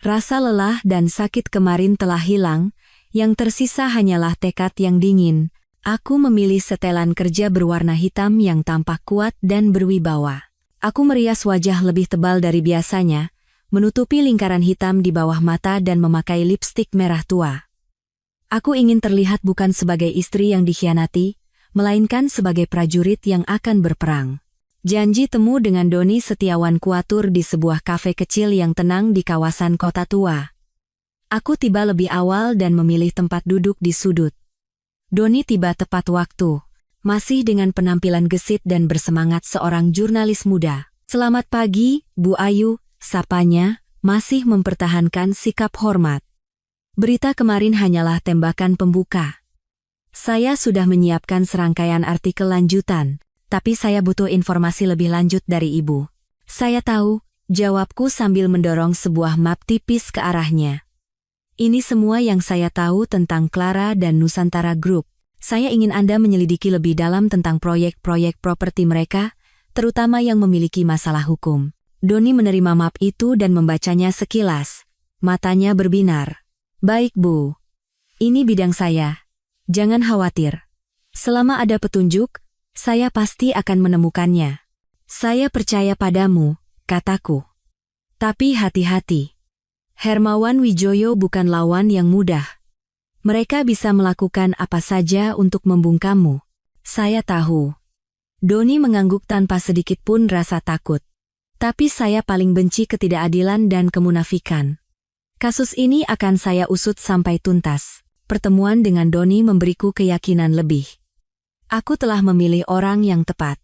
Rasa lelah dan sakit kemarin telah hilang, yang tersisa hanyalah tekad yang dingin. Aku memilih setelan kerja berwarna hitam yang tampak kuat dan berwibawa. Aku merias wajah lebih tebal dari biasanya, menutupi lingkaran hitam di bawah mata dan memakai lipstik merah tua. Aku ingin terlihat bukan sebagai istri yang dikhianati, melainkan sebagai prajurit yang akan berperang. Janji temu dengan Doni Setiawan kuatur di sebuah kafe kecil yang tenang di kawasan kota tua. Aku tiba lebih awal dan memilih tempat duduk di sudut. Doni tiba tepat waktu, masih dengan penampilan gesit dan bersemangat seorang jurnalis muda. "Selamat pagi, Bu Ayu," sapanya, masih mempertahankan sikap hormat. Berita kemarin hanyalah tembakan pembuka. Saya sudah menyiapkan serangkaian artikel lanjutan, tapi saya butuh informasi lebih lanjut dari Ibu. "Saya tahu," jawabku sambil mendorong sebuah map tipis ke arahnya. "Ini semua yang saya tahu tentang Clara dan Nusantara Group. Saya ingin Anda menyelidiki lebih dalam tentang proyek-proyek properti mereka, terutama yang memiliki masalah hukum." Doni menerima map itu dan membacanya sekilas. Matanya berbinar. "Baik, Bu. Ini bidang saya. Jangan khawatir. Selama ada petunjuk, saya pasti akan menemukannya. Saya percaya padamu," kataku. "Tapi hati-hati. Hermawan Wijoyo bukan lawan yang mudah. Mereka bisa melakukan apa saja untuk membungkammu." "Saya tahu." Doni mengangguk tanpa sedikit pun rasa takut. "Tapi saya paling benci ketidakadilan dan kemunafikan. Kasus ini akan saya usut sampai tuntas." Pertemuan dengan Doni memberiku keyakinan lebih. Aku telah memilih orang yang tepat.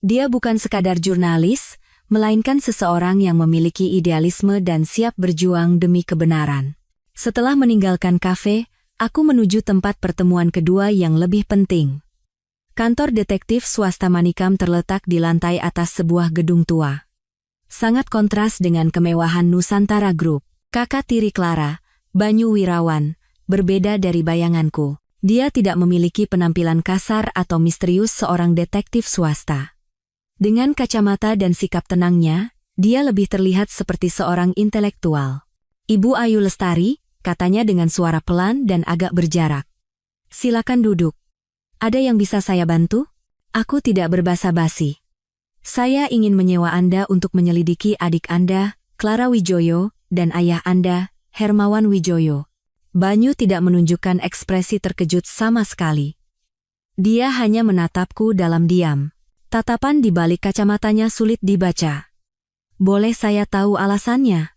Dia bukan sekadar jurnalis, melainkan seseorang yang memiliki idealisme dan siap berjuang demi kebenaran. Setelah meninggalkan kafe, aku menuju tempat pertemuan kedua yang lebih penting. Kantor detektif swasta Manikam terletak di lantai atas sebuah gedung tua. Sangat kontras dengan kemewahan Nusantara Group. Kakak tiri Clara, Banyu Wirawan, berbeda dari bayanganku. Dia tidak memiliki penampilan kasar atau misterius seorang detektif swasta. Dengan kacamata dan sikap tenangnya, dia lebih terlihat seperti seorang intelektual. Ibu Ayu Lestari, katanya dengan suara pelan dan agak berjarak. Silakan duduk. Ada yang bisa saya bantu? Aku tidak berbasa-basi. Saya ingin menyewa Anda untuk menyelidiki adik Anda, Clara Wijoyo, dan ayah Anda, Hermawan Wijoyo. Banyu tidak menunjukkan ekspresi terkejut sama sekali. Dia hanya menatapku dalam diam. Tatapan di balik kacamatanya sulit dibaca. Boleh saya tahu alasannya?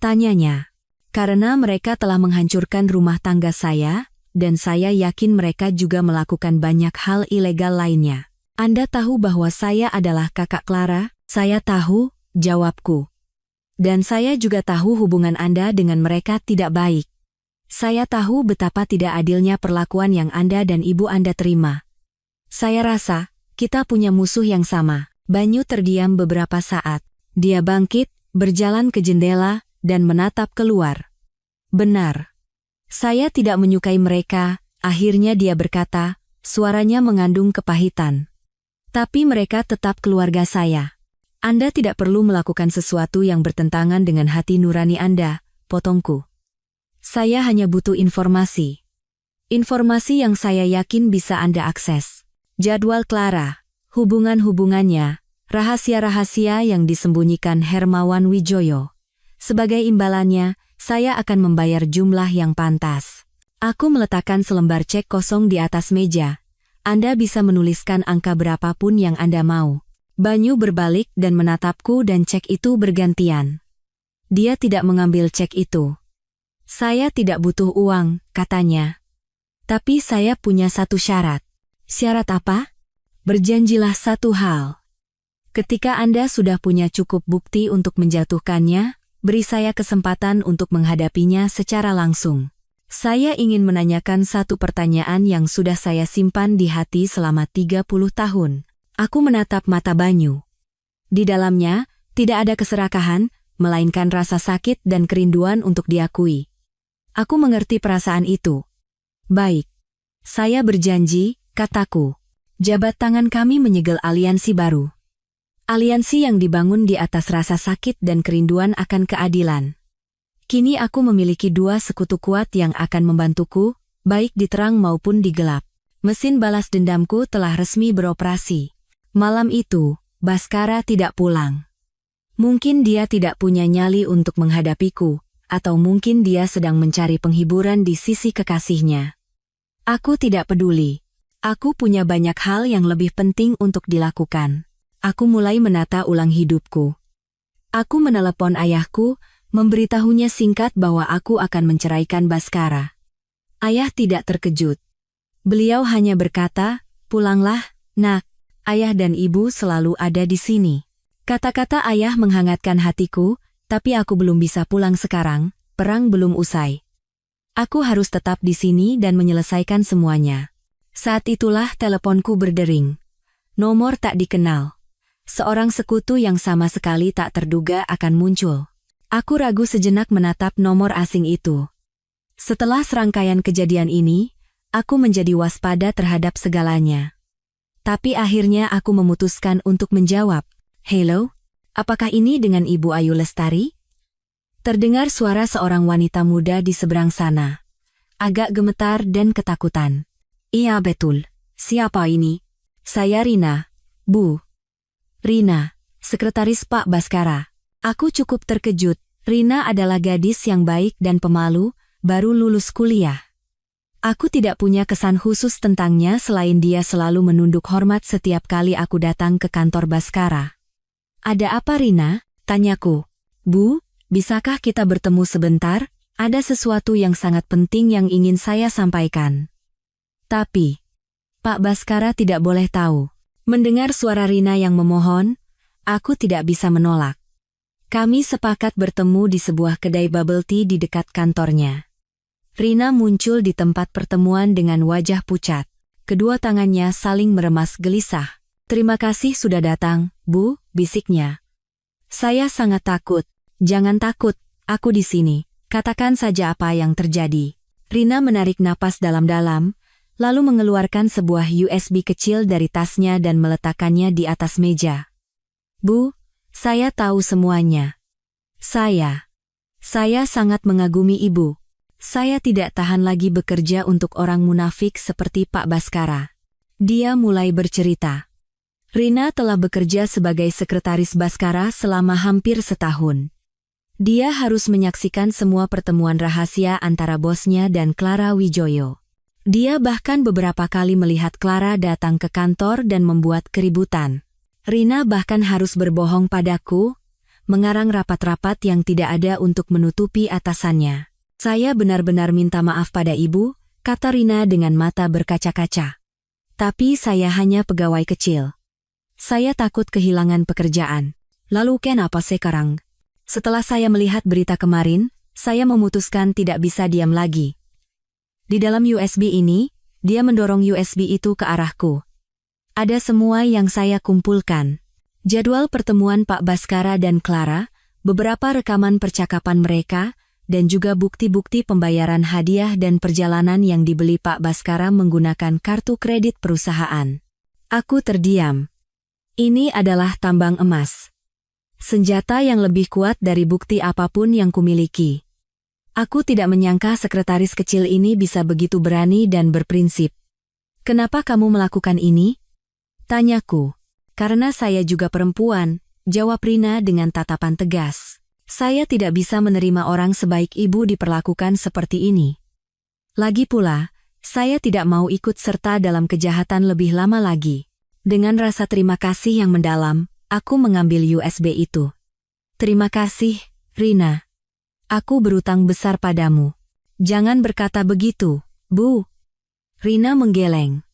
Tanyanya. Karena mereka telah menghancurkan rumah tangga saya, dan saya yakin mereka juga melakukan banyak hal ilegal lainnya. Anda tahu bahwa saya adalah kakak Clara? Saya tahu, jawabku. Dan saya juga tahu hubungan Anda dengan mereka tidak baik. Saya tahu betapa tidak adilnya perlakuan yang Anda dan ibu Anda terima. Saya rasa, kita punya musuh yang sama. Banyu terdiam beberapa saat. Dia bangkit, berjalan ke jendela, dan menatap keluar. Benar. Saya tidak menyukai mereka, akhirnya dia berkata, suaranya mengandung kepahitan. Tapi mereka tetap keluarga saya. Anda tidak perlu melakukan sesuatu yang bertentangan dengan hati nurani Anda, potongku. Saya hanya butuh informasi. Informasi yang saya yakin bisa Anda akses. Jadwal Clara, hubungan-hubungannya, rahasia-rahasia yang disembunyikan Hermawan Wijoyo. Sebagai imbalannya, saya akan membayar jumlah yang pantas. Aku meletakkan selembar cek kosong di atas meja. Anda bisa menuliskan angka berapapun yang Anda mau. Banyu berbalik dan menatapku dan cek itu bergantian. Dia tidak mengambil cek itu. Saya tidak butuh uang, katanya. Tapi saya punya satu syarat. Syarat apa? Berjanjilah satu hal. Ketika Anda sudah punya cukup bukti untuk menjatuhkannya, beri saya kesempatan untuk menghadapinya secara langsung. Saya ingin menanyakan satu pertanyaan yang sudah saya simpan di hati selama 30 tahun. Aku menatap mata Banyu. Di dalamnya, tidak ada keserakahan, melainkan rasa sakit dan kerinduan untuk diakui. Aku mengerti perasaan itu. Baik. Saya berjanji, kataku. Jabat tangan kami menyegel aliansi baru. Aliansi yang dibangun di atas rasa sakit dan kerinduan akan keadilan. Kini aku memiliki dua sekutu kuat yang akan membantuku, baik di terang maupun di gelap. Mesin balas dendamku telah resmi beroperasi. Malam itu, Baskara tidak pulang. Mungkin dia tidak punya nyali untuk menghadapiku, atau mungkin dia sedang mencari penghiburan di sisi kekasihnya. Aku tidak peduli. Aku punya banyak hal yang lebih penting untuk dilakukan. Aku mulai menata ulang hidupku. Aku menelepon ayahku, memberitahunya singkat bahwa aku akan menceraikan Baskara. Ayah tidak terkejut. Beliau hanya berkata, pulanglah, nak. Ayah dan ibu selalu ada di sini. Kata-kata ayah menghangatkan hatiku, tapi aku belum bisa pulang sekarang, perang belum usai. Aku harus tetap di sini dan menyelesaikan semuanya. Saat itulah teleponku berdering. Nomor tak dikenal. Seorang sekutu yang sama sekali tak terduga akan muncul. Aku ragu sejenak menatap nomor asing itu. Setelah serangkaian kejadian ini, aku menjadi waspada terhadap segalanya. Tapi akhirnya aku memutuskan untuk menjawab, "Halo, apakah ini dengan Ibu Ayu Lestari?" Terdengar suara seorang wanita muda di seberang sana. Agak gemetar dan ketakutan. "Iya betul. Siapa ini?" "Saya Rina, Bu." "Rina, sekretaris Pak Baskara." Aku cukup terkejut. Rina adalah gadis yang baik dan pemalu, baru lulus kuliah. Aku tidak punya kesan khusus tentangnya selain dia selalu menunduk hormat setiap kali aku datang ke kantor Baskara. "Ada apa Rina?" tanyaku. "Bu, bisakah kita bertemu sebentar? Ada sesuatu yang sangat penting yang ingin saya sampaikan." Tapi, Pak Baskara tidak boleh tahu. Mendengar suara Rina yang memohon, aku tidak bisa menolak. Kami sepakat bertemu di sebuah kedai bubble tea di dekat kantornya. Rina muncul di tempat pertemuan dengan wajah pucat. Kedua tangannya saling meremas gelisah. "Terima kasih sudah datang, Bu," bisiknya. "Saya sangat takut." "Jangan takut, aku di sini. Katakan saja apa yang terjadi." Rina menarik napas dalam-dalam, lalu mengeluarkan sebuah USB kecil dari tasnya dan meletakkannya di atas meja. "Bu, saya tahu semuanya. Saya sangat mengagumi Ibu. Saya tidak tahan lagi bekerja untuk orang munafik seperti Pak Baskara." Dia mulai bercerita. Rina telah bekerja sebagai sekretaris Baskara selama hampir setahun. Dia harus menyaksikan semua pertemuan rahasia antara bosnya dan Clara Wijoyo. Dia bahkan beberapa kali melihat Clara datang ke kantor dan membuat keributan. Rina bahkan harus berbohong padaku, mengarang rapat-rapat yang tidak ada untuk menutupi atasannya. "Saya benar-benar minta maaf pada Ibu," kata Rina dengan mata berkaca-kaca. "Tapi saya hanya pegawai kecil. Saya takut kehilangan pekerjaan. Lalu kenapa sekarang? Setelah saya melihat berita kemarin, saya memutuskan tidak bisa diam lagi." Di dalam USB ini, dia mendorong USB itu ke arahku. Ada semua yang saya kumpulkan. Jadwal pertemuan Pak Baskara dan Clara, beberapa rekaman percakapan mereka, dan juga bukti-bukti pembayaran hadiah dan perjalanan yang dibeli Pak Baskara menggunakan kartu kredit perusahaan. Aku terdiam. Ini adalah tambang emas. Senjata yang lebih kuat dari bukti apapun yang kumiliki. Aku tidak menyangka sekretaris kecil ini bisa begitu berani dan berprinsip. "Kenapa kamu melakukan ini?" tanyaku. "Karena saya juga perempuan," jawab Rina dengan tatapan tegas. "Saya tidak bisa menerima orang sebaik Ibu diperlakukan seperti ini. Lagi pula, saya tidak mau ikut serta dalam kejahatan lebih lama lagi." Dengan rasa terima kasih yang mendalam, aku mengambil USB itu. "Terima kasih, Rina. Aku berutang besar padamu." "Jangan berkata begitu, Bu." Rina menggeleng.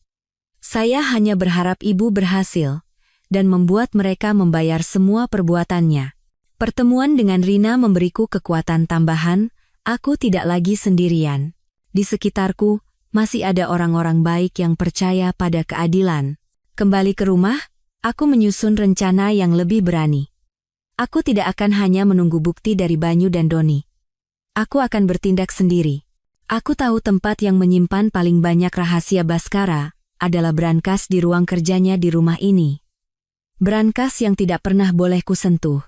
"Saya hanya berharap Ibu berhasil dan membuat mereka membayar semua perbuatannya." Pertemuan dengan Rina memberiku kekuatan tambahan, aku tidak lagi sendirian. Di sekitarku, masih ada orang-orang baik yang percaya pada keadilan. Kembali ke rumah, aku menyusun rencana yang lebih berani. Aku tidak akan hanya menunggu bukti dari Banyu dan Doni. Aku akan bertindak sendiri. Aku tahu tempat yang menyimpan paling banyak rahasia Baskara adalah brankas di ruang kerjanya di rumah ini. Brankas yang tidak pernah boleh kusentuh.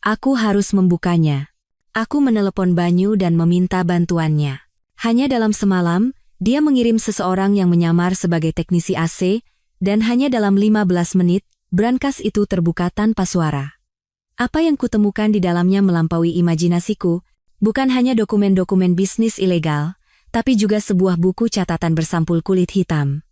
Aku harus membukanya. Aku menelepon Banyu dan meminta bantuannya. Hanya dalam semalam, dia mengirim seseorang yang menyamar sebagai teknisi AC, dan hanya dalam 15 menit, brankas itu terbuka tanpa suara. Apa yang kutemukan di dalamnya melampaui imajinasiku, bukan hanya dokumen-dokumen bisnis ilegal, tapi juga sebuah buku catatan bersampul kulit hitam.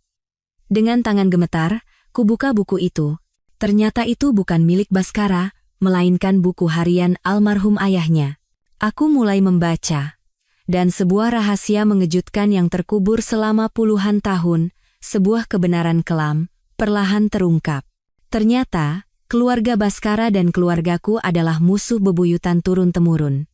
Dengan tangan gemetar, kubuka buku itu. Ternyata itu bukan milik Baskara, melainkan buku harian almarhum ayahnya. Aku mulai membaca, dan sebuah rahasia mengejutkan yang terkubur selama puluhan tahun, sebuah kebenaran kelam, perlahan terungkap. Ternyata, keluarga Baskara dan keluargaku adalah musuh bebuyutan turun-temurun.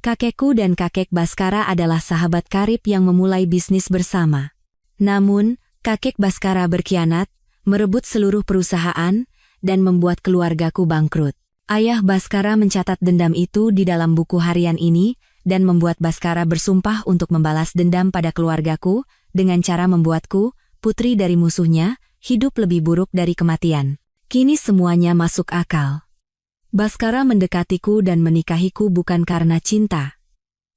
Kakekku dan kakek Baskara adalah sahabat karib yang memulai bisnis bersama. Namun, kakek Baskara berkhianat, merebut seluruh perusahaan, dan membuat keluargaku bangkrut. Ayah Baskara mencatat dendam itu di dalam buku harian ini, dan membuat Baskara bersumpah untuk membalas dendam pada keluargaku, dengan cara membuatku, putri dari musuhnya, hidup lebih buruk dari kematian. Kini semuanya masuk akal. Baskara mendekatiku dan menikahiku bukan karena cinta.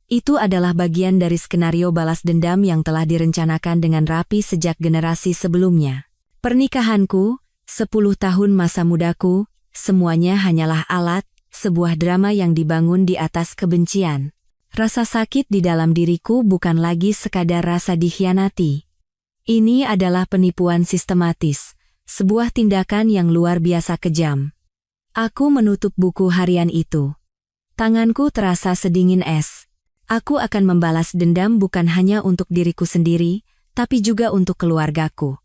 Itu adalah bagian dari skenario balas dendam yang telah direncanakan dengan rapi sejak generasi sebelumnya. Pernikahanku, 10 tahun masa mudaku, semuanya hanyalah alat, sebuah drama yang dibangun di atas kebencian. Rasa sakit di dalam diriku bukan lagi sekadar rasa dikhianati. Ini adalah penipuan sistematis, sebuah tindakan yang luar biasa kejam. Aku menutup buku harian itu. Tanganku terasa sedingin es. Aku akan membalas dendam bukan hanya untuk diriku sendiri, tapi juga untuk keluargaku.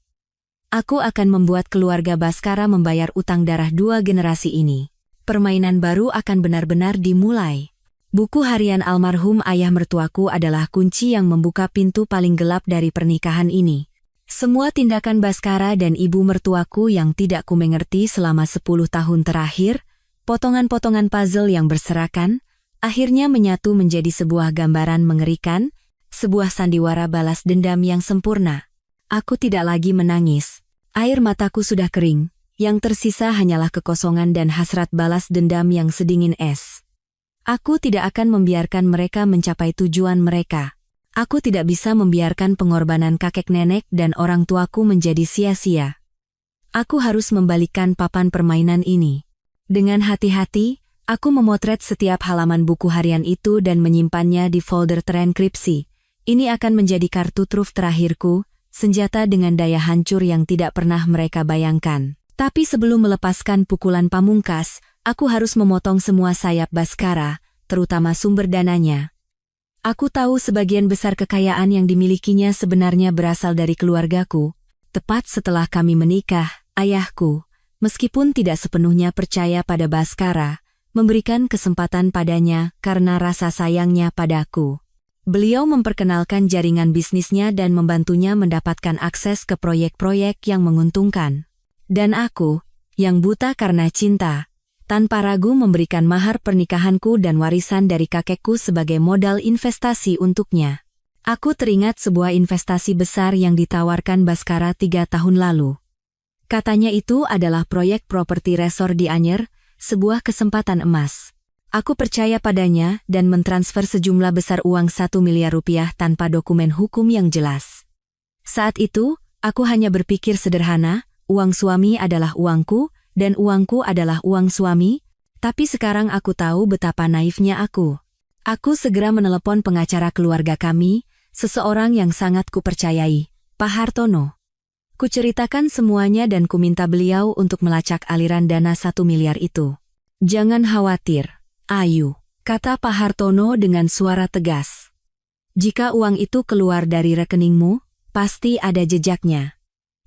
Aku akan membuat keluarga Baskara membayar utang darah 2 generasi ini. Permainan baru akan benar-benar dimulai. Buku harian almarhum ayah mertuaku adalah kunci yang membuka pintu paling gelap dari pernikahan ini. Semua tindakan Baskara dan ibu mertuaku yang tidak kumengerti selama 10 tahun terakhir, potongan-potongan puzzle yang berserakan, akhirnya menyatu menjadi sebuah gambaran mengerikan, sebuah sandiwara balas dendam yang sempurna. Aku tidak lagi menangis. Air mataku sudah kering. Yang tersisa hanyalah kekosongan dan hasrat balas dendam yang sedingin es. Aku tidak akan membiarkan mereka mencapai tujuan mereka. Aku tidak bisa membiarkan pengorbanan kakek nenek dan orang tuaku menjadi sia-sia. Aku harus membalikkan papan permainan ini. Dengan hati-hati, aku memotret setiap halaman buku harian itu dan menyimpannya di folder terenkripsi. Ini akan menjadi kartu truf terakhirku, senjata dengan daya hancur yang tidak pernah mereka bayangkan. Tapi sebelum melepaskan pukulan pamungkas, aku harus memotong semua sayap Baskara, terutama sumber dananya. Aku tahu sebagian besar kekayaan yang dimilikinya sebenarnya berasal dari keluargaku. Tepat setelah kami menikah, ayahku, meskipun tidak sepenuhnya percaya pada Baskara, memberikan kesempatan padanya karena rasa sayangnya padaku. Beliau memperkenalkan jaringan bisnisnya dan membantunya mendapatkan akses ke proyek-proyek yang menguntungkan. Dan aku, yang buta karena cinta, tanpa ragu memberikan mahar pernikahanku dan warisan dari kakekku sebagai modal investasi untuknya. Aku teringat sebuah investasi besar yang ditawarkan Baskara 3 tahun lalu. Katanya itu adalah proyek properti resor di Anyer, sebuah kesempatan emas. Aku percaya padanya dan mentransfer sejumlah besar uang 1 miliar rupiah tanpa dokumen hukum yang jelas. Saat itu, aku hanya berpikir sederhana, uang suami adalah uangku, dan uangku adalah uang suami, tapi sekarang aku tahu betapa naifnya aku. Aku segera menelepon pengacara keluarga kami, seseorang yang sangat kupercayai, Pak Hartono. Kuceritakan semuanya dan kuminta beliau untuk melacak aliran dana 1 miliar itu. Jangan khawatir, Ayu, kata Pak Hartono dengan suara tegas. Jika uang itu keluar dari rekeningmu, pasti ada jejaknya.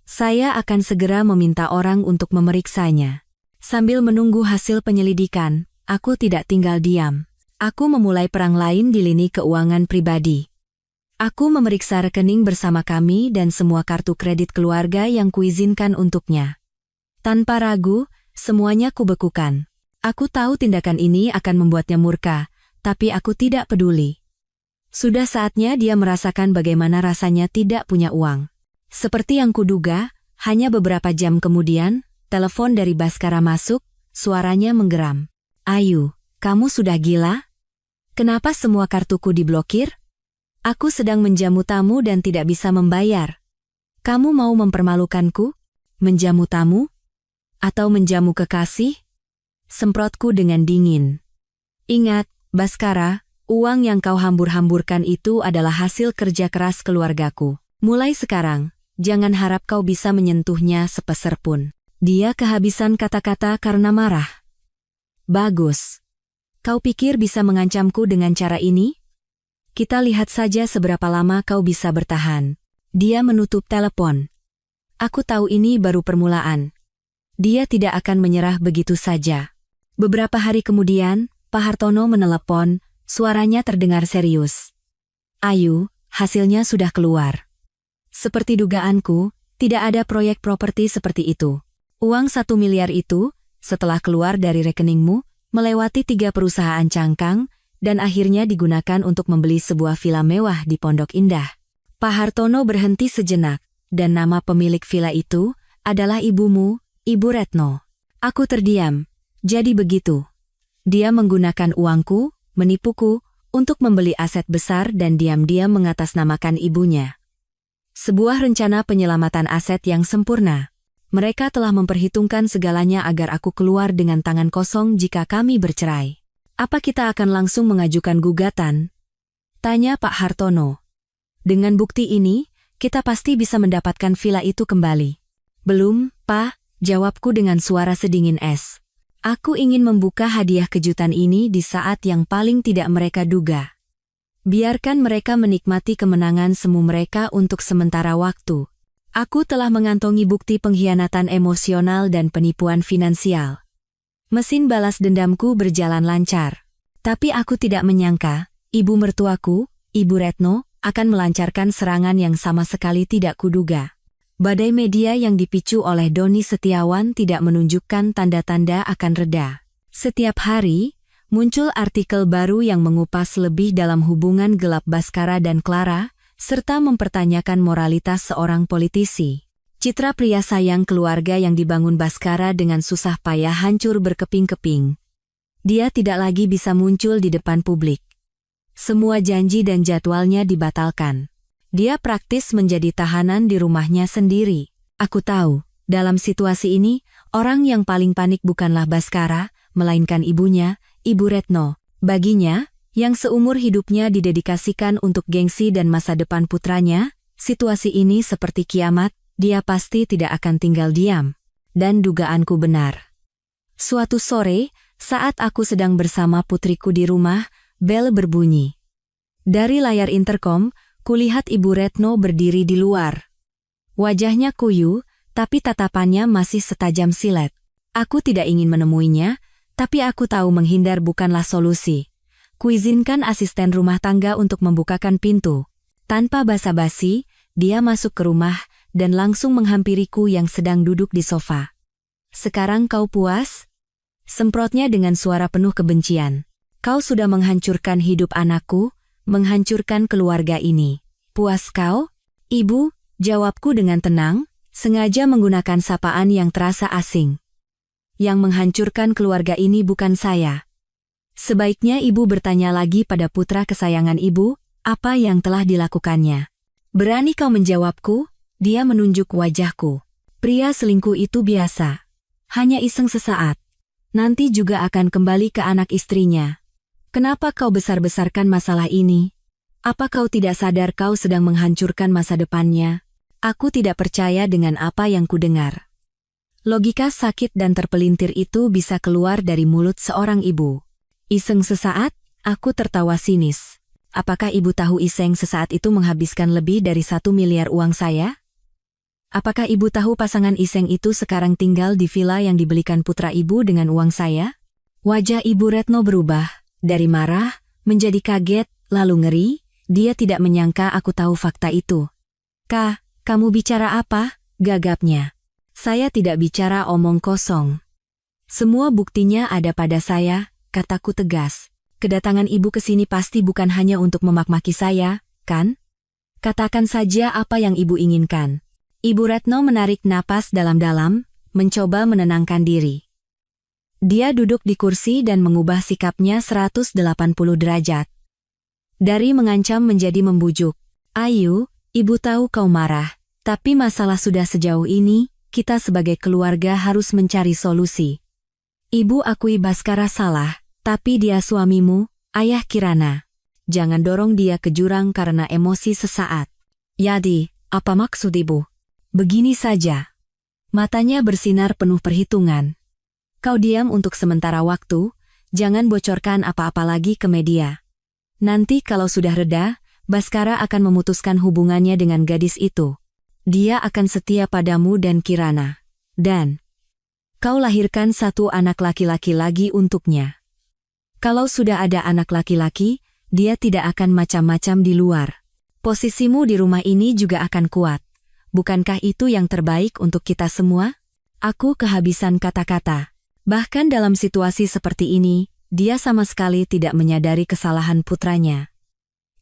Saya akan segera meminta orang untuk memeriksanya. Sambil menunggu hasil penyelidikan, aku tidak tinggal diam. Aku memulai perang lain di lini keuangan pribadi. Aku memeriksa rekening bersama kami dan semua kartu kredit keluarga yang kuizinkan untuknya. Tanpa ragu, semuanya kubekukan. Aku tahu tindakan ini akan membuatnya murka, tapi aku tidak peduli. Sudah saatnya dia merasakan bagaimana rasanya tidak punya uang. Seperti yang kuduga, hanya beberapa jam kemudian, telepon dari Baskara masuk, suaranya menggeram. Ayu, kamu sudah gila? Kenapa semua kartuku diblokir? Aku sedang menjamu tamu dan tidak bisa membayar. Kamu mau mempermalukanku? Menjamu tamu? Atau menjamu kekasih? Semprotku dengan dingin. Ingat, Baskara, uang yang kau hambur-hamburkan itu adalah hasil kerja keras keluargaku. Mulai sekarang, jangan harap kau bisa menyentuhnya sepeser pun. Dia kehabisan kata-kata karena marah. Bagus. Kau pikir bisa mengancamku dengan cara ini? Kita lihat saja seberapa lama kau bisa bertahan. Dia menutup telepon. Aku tahu ini baru permulaan. Dia tidak akan menyerah begitu saja. Beberapa hari kemudian, Pak Hartono menelepon, suaranya terdengar serius. Ayu, hasilnya sudah keluar. Seperti dugaanku, tidak ada proyek properti seperti itu. Uang 1 miliar itu, setelah keluar dari rekeningmu, melewati 3 perusahaan cangkang, dan akhirnya digunakan untuk membeli sebuah villa mewah di Pondok Indah. Pak Hartono berhenti sejenak, dan nama pemilik villa itu adalah ibumu, Ibu Retno. Aku terdiam. Jadi begitu. Dia menggunakan uangku, menipuku, untuk membeli aset besar dan diam-diam mengatasnamakan ibunya. Sebuah rencana penyelamatan aset yang sempurna. Mereka telah memperhitungkan segalanya agar aku keluar dengan tangan kosong jika kami bercerai. Apa kita akan langsung mengajukan gugatan? Tanya Pak Hartono. Dengan bukti ini, kita pasti bisa mendapatkan villa itu kembali. Belum, Pak, jawabku dengan suara sedingin es. Aku ingin membuka hadiah kejutan ini di saat yang paling tidak mereka duga. Biarkan mereka menikmati kemenangan semu mereka untuk sementara waktu. Aku telah mengantongi bukti pengkhianatan emosional dan penipuan finansial. Mesin balas dendamku berjalan lancar. Tapi aku tidak menyangka, ibu mertuaku, Ibu Retno, akan melancarkan serangan yang sama sekali tidak kuduga. Badai media yang dipicu oleh Doni Setiawan tidak menunjukkan tanda-tanda akan reda. Setiap hari, muncul artikel baru yang mengupas lebih dalam hubungan gelap Baskara dan Clara, serta mempertanyakan moralitas seorang politisi. Citra pria sayang keluarga yang dibangun Baskara dengan susah payah hancur berkeping-keping. Dia tidak lagi bisa muncul di depan publik. Semua janji dan jadwalnya dibatalkan. Dia praktis menjadi tahanan di rumahnya sendiri. Aku tahu, dalam situasi ini, orang yang paling panik bukanlah Baskara, melainkan ibunya, Ibu Retno. Baginya, yang seumur hidupnya didedikasikan untuk gengsi dan masa depan putranya, situasi ini seperti kiamat, dia pasti tidak akan tinggal diam. Dan dugaanku benar. Suatu sore, saat aku sedang bersama putriku di rumah, bel berbunyi. Dari layar interkom, kulihat Ibu Retno berdiri di luar. Wajahnya kuyu, tapi tatapannya masih setajam silet. Aku tidak ingin menemuinya, tapi aku tahu menghindar bukanlah solusi. Kuizinkan asisten rumah tangga untuk membukakan pintu. Tanpa basa-basi, dia masuk ke rumah dan langsung menghampiriku yang sedang duduk di sofa. "Sekarang kau puas?" Semprotnya dengan suara penuh kebencian. "Kau sudah menghancurkan hidup anakku, menghancurkan keluarga ini. Puas kau?" "Ibu," jawabku dengan tenang, sengaja menggunakan sapaan yang terasa asing. "Yang menghancurkan keluarga ini bukan saya." Sebaiknya ibu bertanya lagi pada putra kesayangan ibu, apa yang telah dilakukannya. "Berani kau menjawabku?" Dia menunjuk wajahku. "Pria selingkuh itu biasa. Hanya iseng sesaat. Nanti juga akan kembali ke anak istrinya. Kenapa kau besar-besarkan masalah ini? Apa kau tidak sadar kau sedang menghancurkan masa depannya?" Aku tidak percaya dengan apa yang kudengar. Logika sakit dan terpelintir itu bisa keluar dari mulut seorang ibu. Iseng sesaat, aku tertawa sinis. Apakah ibu tahu iseng sesaat itu menghabiskan lebih dari 1 miliar uang saya? Apakah ibu tahu pasangan iseng itu sekarang tinggal di villa yang dibelikan putra ibu dengan uang saya? Wajah Ibu Retno berubah, dari marah, menjadi kaget, lalu ngeri. Dia tidak menyangka aku tahu fakta itu. "Kak, kamu bicara apa?" gagapnya. "Saya tidak bicara omong kosong. Semua buktinya ada pada saya," kataku tegas. "Kedatangan ibu ke sini pasti bukan hanya untuk memak-maki saya, kan? Katakan saja apa yang ibu inginkan." Ibu Retno menarik napas dalam-dalam, mencoba menenangkan diri. Dia duduk di kursi dan mengubah sikapnya 180 derajat. Dari mengancam menjadi membujuk. "Ayu, ibu tahu kau marah, tapi masalah sudah sejauh ini, kita sebagai keluarga harus mencari solusi. Ibu akui Baskara salah, tapi dia suamimu, ayah Kirana. Jangan dorong dia ke jurang karena emosi sesaat." "Yadi, apa maksud ibu?" "Begini saja." Matanya bersinar penuh perhitungan. "Kau diam untuk sementara waktu, jangan bocorkan apa-apa lagi ke media. Nanti kalau sudah reda, Baskara akan memutuskan hubungannya dengan gadis itu. Dia akan setia padamu dan Kirana. Dan kau lahirkan 1 anak laki-laki lagi untuknya. Kalau sudah ada anak laki-laki, dia tidak akan macam-macam di luar. Posisimu di rumah ini juga akan kuat. Bukankah itu yang terbaik untuk kita semua?" Aku kehabisan kata-kata. Bahkan dalam situasi seperti ini, dia sama sekali tidak menyadari kesalahan putranya.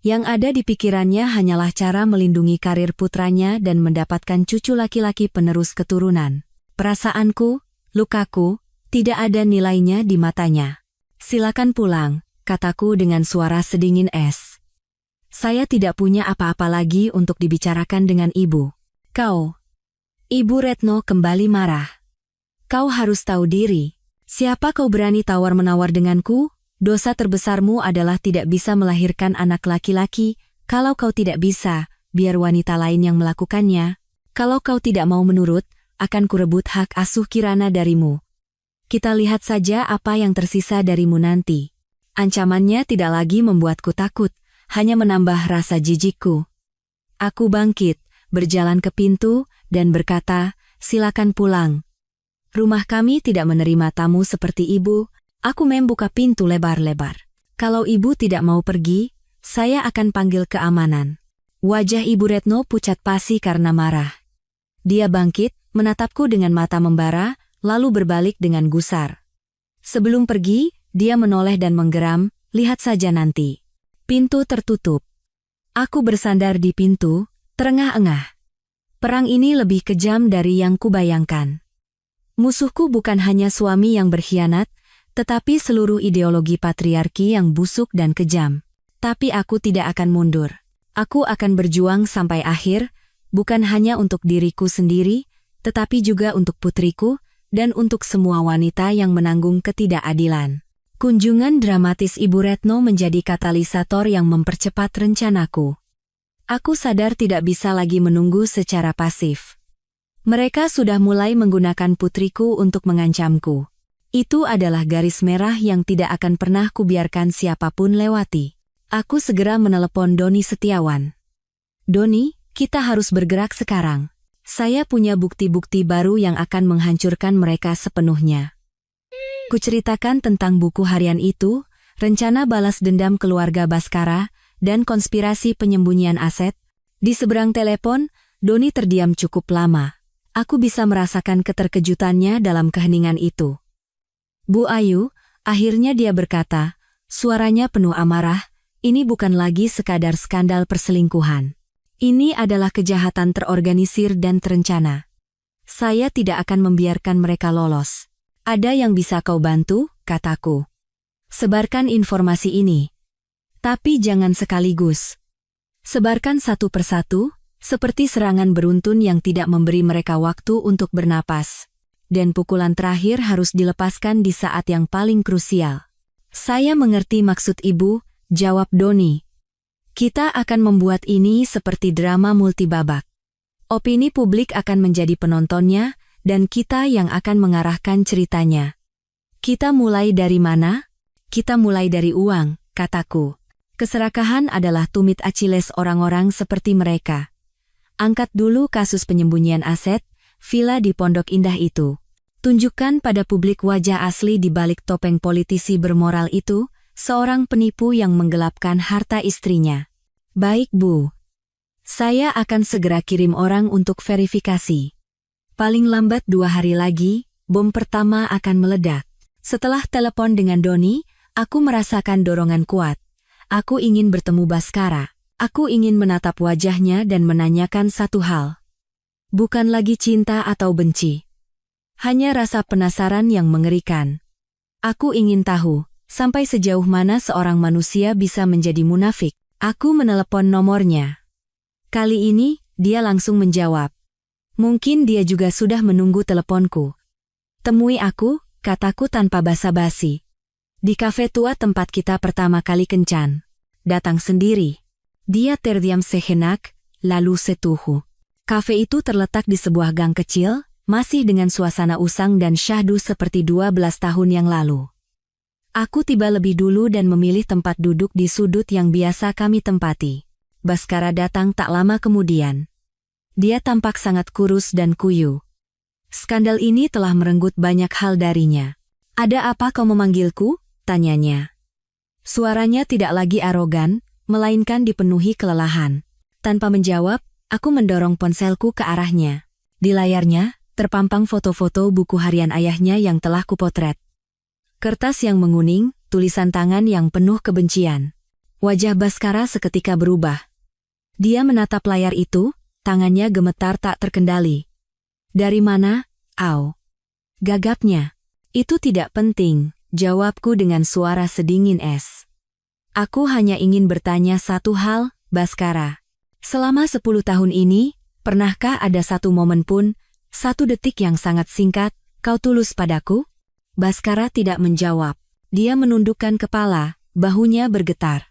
Yang ada di pikirannya hanyalah cara melindungi karir putranya dan mendapatkan cucu laki-laki penerus keturunan. Perasaanku, lukaku, tidak ada nilainya di matanya. "Silakan pulang," kataku dengan suara sedingin es. "Saya tidak punya apa-apa lagi untuk dibicarakan dengan ibu." "Kau..." Ibu Retno kembali marah. "Kau harus tahu diri. Siapa kau berani tawar-menawar denganku? Dosa terbesarmu adalah tidak bisa melahirkan anak laki-laki. Kalau kau tidak bisa, biar wanita lain yang melakukannya. Kalau kau tidak mau menurut, akan kurebut hak asuh Kirana darimu. Kita lihat saja apa yang tersisa darimu nanti." Ancamannya tidak lagi membuatku takut, hanya menambah rasa jijikku. Aku bangkit, berjalan ke pintu, dan berkata, "Silakan pulang. Rumah kami tidak menerima tamu seperti ibu." Aku membuka pintu lebar-lebar. "Kalau ibu tidak mau pergi, saya akan panggil keamanan." Wajah Ibu Retno pucat pasi karena marah. Dia bangkit, menatapku dengan mata membara, lalu berbalik dengan gusar. Sebelum pergi, dia menoleh dan menggeram, "Lihat saja nanti." Pintu tertutup. Aku bersandar di pintu, terengah-engah. Perang ini lebih kejam dari yang kubayangkan. Musuhku bukan hanya suami yang berkhianat, tetapi seluruh ideologi patriarki yang busuk dan kejam. Tapi aku tidak akan mundur. Aku akan berjuang sampai akhir, bukan hanya untuk diriku sendiri, tetapi juga untuk putriku, dan untuk semua wanita yang menanggung ketidakadilan. Kunjungan dramatis Ibu Retno menjadi katalisator yang mempercepat rencanaku. Aku sadar tidak bisa lagi menunggu secara pasif. Mereka sudah mulai menggunakan putriku untuk mengancamku. Itu adalah garis merah yang tidak akan pernah kubiarkan siapapun lewati. Aku segera menelepon Doni Setiawan. "Doni, kita harus bergerak sekarang. Saya punya bukti-bukti baru yang akan menghancurkan mereka sepenuhnya." Kuceritakan tentang buku harian itu, rencana balas dendam keluarga Baskara, dan konspirasi penyembunyian aset. Di seberang telepon, Doni terdiam cukup lama. Aku bisa merasakan keterkejutannya dalam keheningan itu. "Bu Ayu," akhirnya dia berkata, suaranya penuh amarah, "ini bukan lagi sekadar skandal perselingkuhan. Ini adalah kejahatan terorganisir dan terencana. Saya tidak akan membiarkan mereka lolos." "Ada yang bisa kau bantu?" kataku. "Sebarkan informasi ini. Tapi jangan sekaligus. Sebarkan satu persatu, seperti serangan beruntun yang tidak memberi mereka waktu untuk bernapas. Dan pukulan terakhir harus dilepaskan di saat yang paling krusial." "Saya mengerti maksud ibu," jawab Doni. "Kita akan membuat ini seperti drama multibabak. Opini publik akan menjadi penontonnya, dan kita yang akan mengarahkan ceritanya." "Kita mulai dari mana?" "Kita mulai dari uang," kataku. "Keserakahan adalah tumit Achilles orang-orang seperti mereka. Angkat dulu kasus penyembunyian aset, villa di Pondok Indah itu. Tunjukkan pada publik wajah asli di balik topeng politisi bermoral itu, seorang penipu yang menggelapkan harta istrinya." "Baik, Bu. Saya akan segera kirim orang untuk verifikasi. Paling lambat 2 hari lagi, bom pertama akan meledak." Setelah telepon dengan Doni, aku merasakan dorongan kuat. Aku ingin bertemu Baskara. Aku ingin menatap wajahnya dan menanyakan satu hal. Bukan lagi cinta atau benci. Hanya rasa penasaran yang mengerikan. Aku ingin tahu, sampai sejauh mana seorang manusia bisa menjadi munafik. Aku menelepon nomornya. Kali ini, dia langsung menjawab. Mungkin dia juga sudah menunggu teleponku. "Temui aku," kataku tanpa basa-basi. "Di kafe tua tempat kita pertama kali kencan." "Datang sendiri." Dia terdiam sejenak, lalu setuju. Kafe itu terletak di sebuah gang kecil, masih dengan suasana usang dan syahdu seperti 12 tahun yang lalu. Aku tiba lebih dulu dan memilih tempat duduk di sudut yang biasa kami tempati. Baskara datang tak lama kemudian. Dia tampak sangat kurus dan kuyu. Skandal ini telah merenggut banyak hal darinya. "Ada apa kau memanggilku?" tanyanya. Suaranya tidak lagi arogan, melainkan dipenuhi kelelahan. Tanpa menjawab, aku mendorong ponselku ke arahnya. Di layarnya, terpampang foto-foto buku harian ayahnya yang telah kupotret. Kertas yang menguning, tulisan tangan yang penuh kebencian. Wajah Baskara seketika berubah. Dia menatap layar itu, tangannya gemetar tak terkendali. "Dari mana, Au?" gagapnya. "Itu tidak penting," jawabku dengan suara sedingin es. "Aku hanya ingin bertanya satu hal, Baskara. Selama 10 tahun ini, pernahkah ada satu momen pun, satu detik yang sangat singkat, kau tulus padaku?" Baskara tidak menjawab. Dia menundukkan kepala, bahunya bergetar.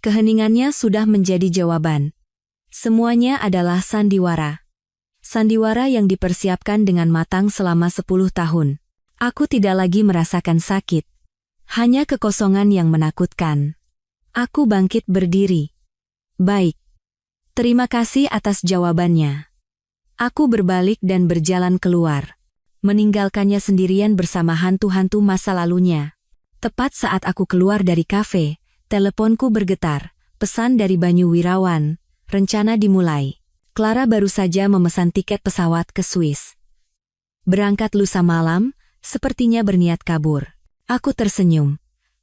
Keheningannya sudah menjadi jawaban. Semuanya adalah sandiwara. Sandiwara yang dipersiapkan dengan matang selama 10 tahun. Aku tidak lagi merasakan sakit. Hanya kekosongan yang menakutkan. Aku bangkit berdiri. "Baik. Terima kasih atas jawabannya. Aku berbalik dan berjalan keluar, meninggalkannya sendirian bersama hantu-hantu masa lalunya. Tepat saat aku keluar dari kafe, teleponku bergetar. Pesan dari Banyu Wirawan, rencana dimulai. Clara baru saja memesan tiket pesawat ke Swiss. Berangkat lusa malam, sepertinya berniat kabur. Aku tersenyum.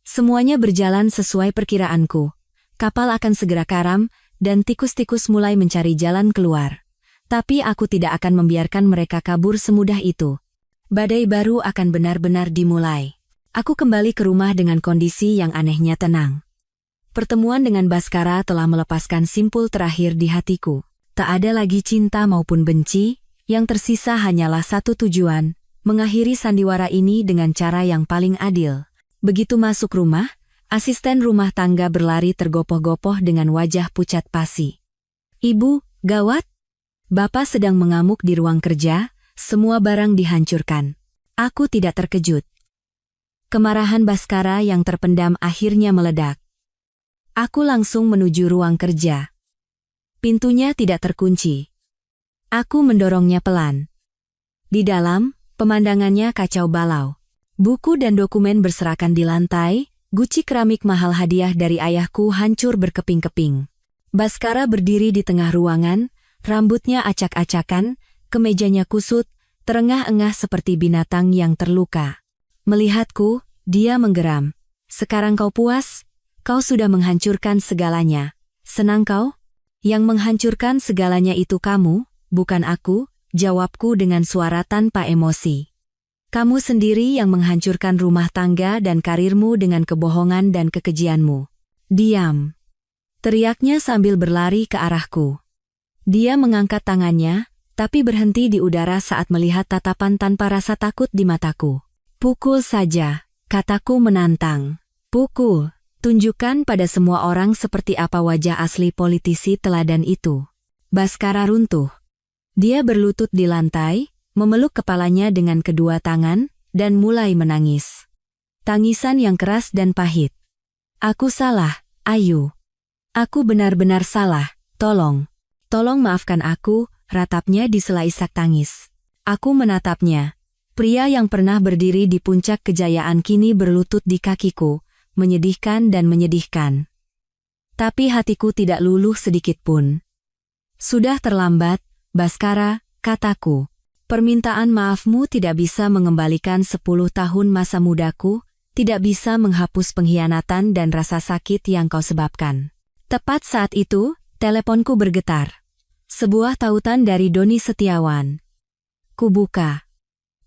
Semuanya berjalan sesuai perkiraanku. Kapal akan segera karam, dan tikus-tikus mulai mencari jalan keluar. Tapi aku tidak akan membiarkan mereka kabur semudah itu. Badai baru akan benar-benar dimulai. Aku kembali ke rumah dengan kondisi yang anehnya tenang. Pertemuan dengan Baskara telah melepaskan simpul terakhir di hatiku. Tak ada lagi cinta maupun benci, yang tersisa hanyalah satu tujuan, mengakhiri sandiwara ini dengan cara yang paling adil. Begitu masuk rumah, asisten rumah tangga berlari tergopoh-gopoh dengan wajah pucat pasi. "Ibu, gawat! Bapak sedang mengamuk di ruang kerja, semua barang dihancurkan." Aku tidak terkejut. Kemarahan Baskara yang terpendam akhirnya meledak. Aku langsung menuju ruang kerja. Pintunya tidak terkunci. Aku mendorongnya pelan. Di dalam, pemandangannya kacau balau. Buku dan dokumen berserakan di lantai, guci keramik mahal hadiah dari ayahku hancur berkeping-keping. Baskara berdiri di tengah ruangan, rambutnya acak-acakan, kemejanya kusut, terengah-engah seperti binatang yang terluka. Melihatku, dia menggeram. "Sekarang kau puas? Kau sudah menghancurkan segalanya. Senang kau?" "Yang menghancurkan segalanya itu kamu, bukan aku," jawabku dengan suara tanpa emosi. "Kamu sendiri yang menghancurkan rumah tangga dan karirmu dengan kebohongan dan kekejianmu." "Diam!" teriaknya sambil berlari ke arahku. Dia mengangkat tangannya, tapi berhenti di udara saat melihat tatapan tanpa rasa takut di mataku. "Pukul saja," kataku menantang. "Pukul. Tunjukkan pada semua orang seperti apa wajah asli politisi teladan itu." Baskara runtuh. Dia berlutut di lantai, memeluk kepalanya dengan kedua tangan, dan mulai menangis. Tangisan yang keras dan pahit. "Aku salah, Ayu. Aku benar-benar salah, tolong. Tolong maafkan aku," ratapnya di sela isak tangis. Aku menatapnya. Pria yang pernah berdiri di puncak kejayaan kini berlutut di kakiku. Menyedihkan dan menyedihkan. Tapi hatiku tidak luluh sedikit pun. "Sudah terlambat, Baskara," kataku. "Permintaan maafmu tidak bisa mengembalikan 10 tahun masa mudaku, tidak bisa menghapus pengkhianatan dan rasa sakit yang kau sebabkan." Tepat saat itu, teleponku bergetar. Sebuah tautan dari Doni Setiawan. Kubuka.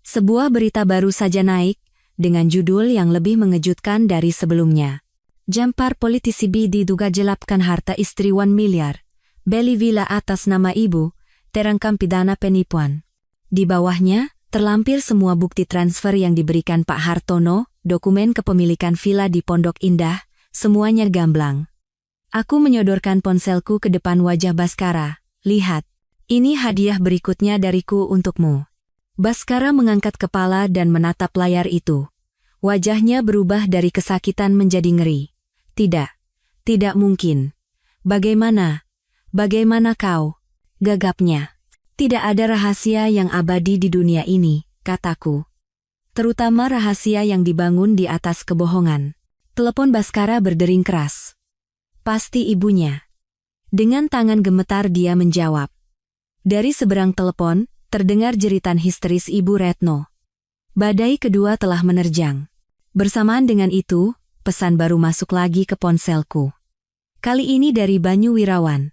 Sebuah berita baru saja naik, dengan judul yang lebih mengejutkan dari sebelumnya. "Jampar politisi B diduga gelapkan harta istri 1 miliar. Beli villa atas nama ibu, terangkam pidana penipuan." Di bawahnya, terlampir semua bukti transfer yang diberikan Pak Hartono, dokumen kepemilikan villa di Pondok Indah, semuanya gamblang. Aku menyodorkan ponselku ke depan wajah Baskara. "Lihat, ini hadiah berikutnya dariku untukmu." Baskara mengangkat kepala dan menatap layar itu. Wajahnya berubah dari kesakitan menjadi ngeri. "Tidak, tidak mungkin. Bagaimana? Bagaimana kau?" gagapnya. "Tidak ada rahasia yang abadi di dunia ini," kataku. "Terutama rahasia yang dibangun di atas kebohongan." Telepon Baskara berdering keras. "Pasti ibunya." Dengan tangan gemetar dia menjawab. Dari seberang telepon, terdengar jeritan histeris Ibu Retno. Badai kedua telah menerjang. Bersamaan dengan itu, pesan baru masuk lagi ke ponselku. Kali ini dari Banyu Wirawan.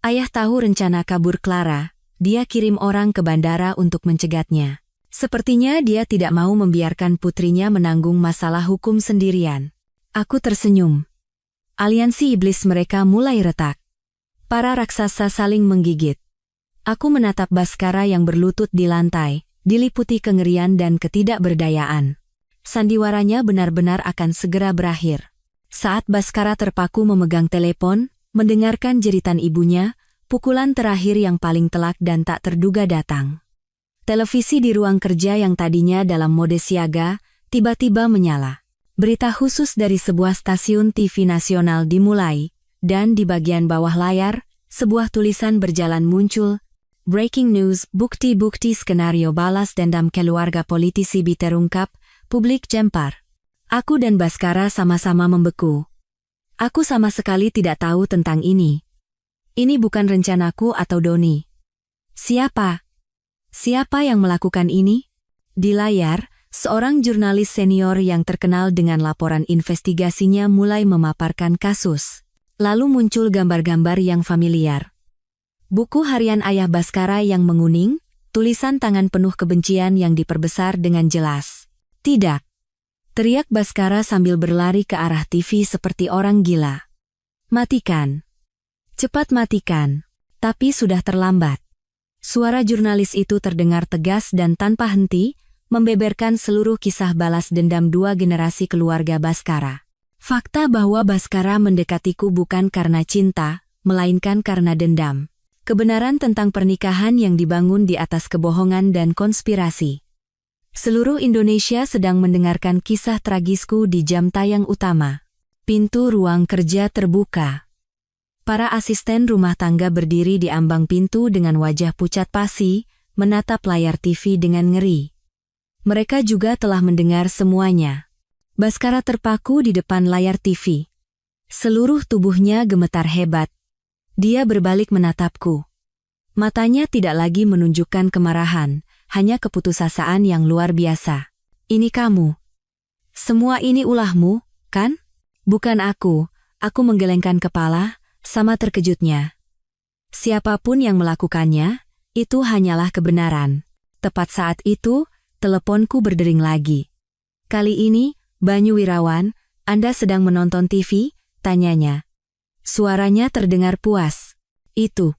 "Ayah tahu rencana kabur Clara, dia kirim orang ke bandara untuk mencegatnya. Sepertinya dia tidak mau membiarkan putrinya menanggung masalah hukum sendirian." Aku tersenyum. Aliansi iblis mereka mulai retak. Para raksasa saling menggigit. Aku menatap Baskara yang berlutut di lantai, diliputi kengerian dan ketidakberdayaan. Sandiwaranya benar-benar akan segera berakhir. Saat Baskara terpaku memegang telepon, mendengarkan jeritan ibunya, pukulan terakhir yang paling telak dan tak terduga datang. Televisi di ruang kerja yang tadinya dalam mode siaga, tiba-tiba menyala. Berita khusus dari sebuah stasiun TV nasional dimulai, dan di bagian bawah layar, sebuah tulisan berjalan muncul. breaking news, bukti-bukti skenario balas dendam keluarga politisi B terungkap, publik gempar. Aku dan Baskara sama-sama membeku. Aku sama sekali tidak tahu tentang ini. Ini bukan rencanaku atau Doni. Siapa? Siapa yang melakukan ini? Di layar, seorang jurnalis senior yang terkenal dengan laporan investigasinya mulai memaparkan kasus. Lalu muncul gambar-gambar yang familiar. Buku harian ayah Baskara yang menguning, tulisan tangan penuh kebencian yang diperbesar dengan jelas. Tidak. Teriak Baskara sambil berlari ke arah TV seperti orang gila. Matikan. Cepat matikan. Tapi sudah terlambat. Suara jurnalis itu terdengar tegas dan tanpa henti, membeberkan seluruh kisah balas dendam dua generasi keluarga Baskara. Fakta bahwa Baskara mendekatiku bukan karena cinta, melainkan karena dendam. Kebenaran tentang pernikahan yang dibangun di atas kebohongan dan konspirasi. Seluruh Indonesia sedang mendengarkan kisah tragisku di jam tayang utama. Pintu ruang kerja terbuka. Para asisten rumah tangga berdiri di ambang pintu dengan wajah pucat pasi, menatap layar TV dengan ngeri. Mereka juga telah mendengar semuanya. Baskara terpaku di depan layar TV. Seluruh tubuhnya gemetar hebat. Dia berbalik menatapku. Matanya tidak lagi menunjukkan kemarahan, hanya keputusasaan yang luar biasa. Ini kamu. Semua ini ulahmu, kan? Bukan aku menggelengkan kepala, sama terkejutnya. Siapapun yang melakukannya, itu hanyalah kebenaran. Tepat saat itu, teleponku berdering lagi. Kali ini, Banyu Wirawan, Anda sedang menonton TV? Tanyanya. Suaranya terdengar puas. Itu.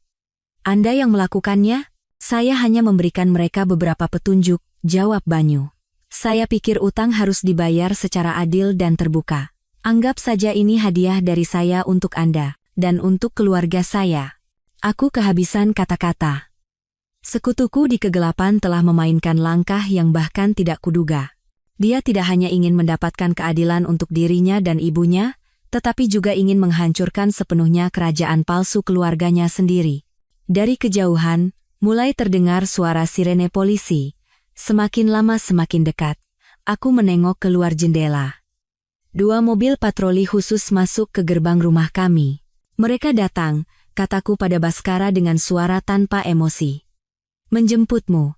Anda yang melakukannya? Saya hanya memberikan mereka beberapa petunjuk, jawab Banyu. Saya pikir utang harus dibayar secara adil dan terbuka. Anggap saja ini hadiah dari saya untuk Anda, dan untuk keluarga saya. Aku kehabisan kata-kata. Sekutuku di kegelapan telah memainkan langkah yang bahkan tidak kuduga. Dia tidak hanya ingin mendapatkan keadilan untuk dirinya dan ibunya, tetapi juga ingin menghancurkan sepenuhnya kerajaan palsu keluarganya sendiri. Dari kejauhan, mulai terdengar suara sirene polisi. Semakin lama semakin dekat. Aku menengok keluar jendela. 2 mobil patroli khusus masuk ke gerbang rumah kami. Mereka datang, kataku pada Baskara dengan suara tanpa emosi. Menjemputmu.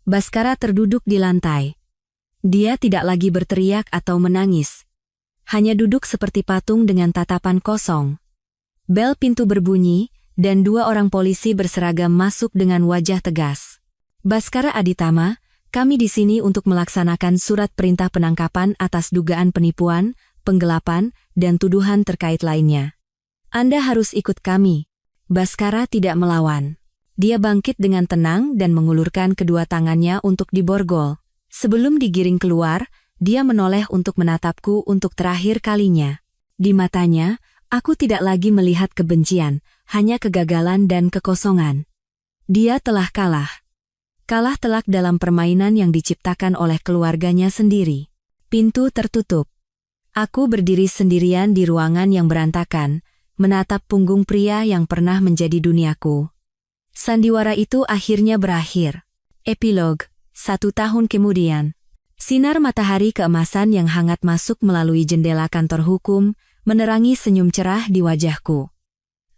Baskara terduduk di lantai. Dia tidak lagi berteriak atau menangis. Hanya duduk seperti patung dengan tatapan kosong. Bel pintu berbunyi, dan 2 orang polisi berseragam masuk dengan wajah tegas. Baskara Aditama, kami di sini untuk melaksanakan surat perintah penangkapan atas dugaan penipuan, penggelapan, dan tuduhan terkait lainnya. Anda harus ikut kami. Baskara tidak melawan. Dia bangkit dengan tenang dan mengulurkan kedua tangannya untuk diborgol. Sebelum digiring keluar, dia menoleh untuk menatapku untuk terakhir kalinya. Di matanya, aku tidak lagi melihat kebencian, hanya kegagalan dan kekosongan. Dia telah kalah. Kalah telak dalam permainan yang diciptakan oleh keluarganya sendiri. Pintu tertutup. Aku berdiri sendirian di ruangan yang berantakan, menatap punggung pria yang pernah menjadi duniaku. Sandiwara itu akhirnya berakhir. Epilog. 1 tahun kemudian. Sinar matahari keemasan yang hangat masuk melalui jendela kantor hukum, menerangi senyum cerah di wajahku.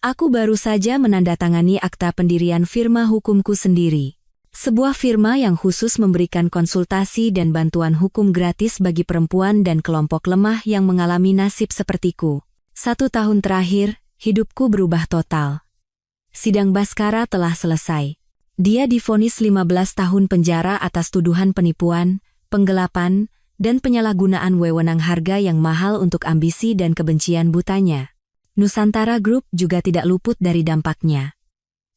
Aku baru saja menandatangani akta pendirian firma hukumku sendiri. Sebuah firma yang khusus memberikan konsultasi dan bantuan hukum gratis bagi perempuan dan kelompok lemah yang mengalami nasib sepertiku. 1 tahun terakhir, hidupku berubah total. Sidang Baskara telah selesai. Dia divonis 15 tahun penjara atas tuduhan penipuan, penggelapan, dan penyalahgunaan wewenang harga yang mahal untuk ambisi dan kebencian butanya. Nusantara Group juga tidak luput dari dampaknya.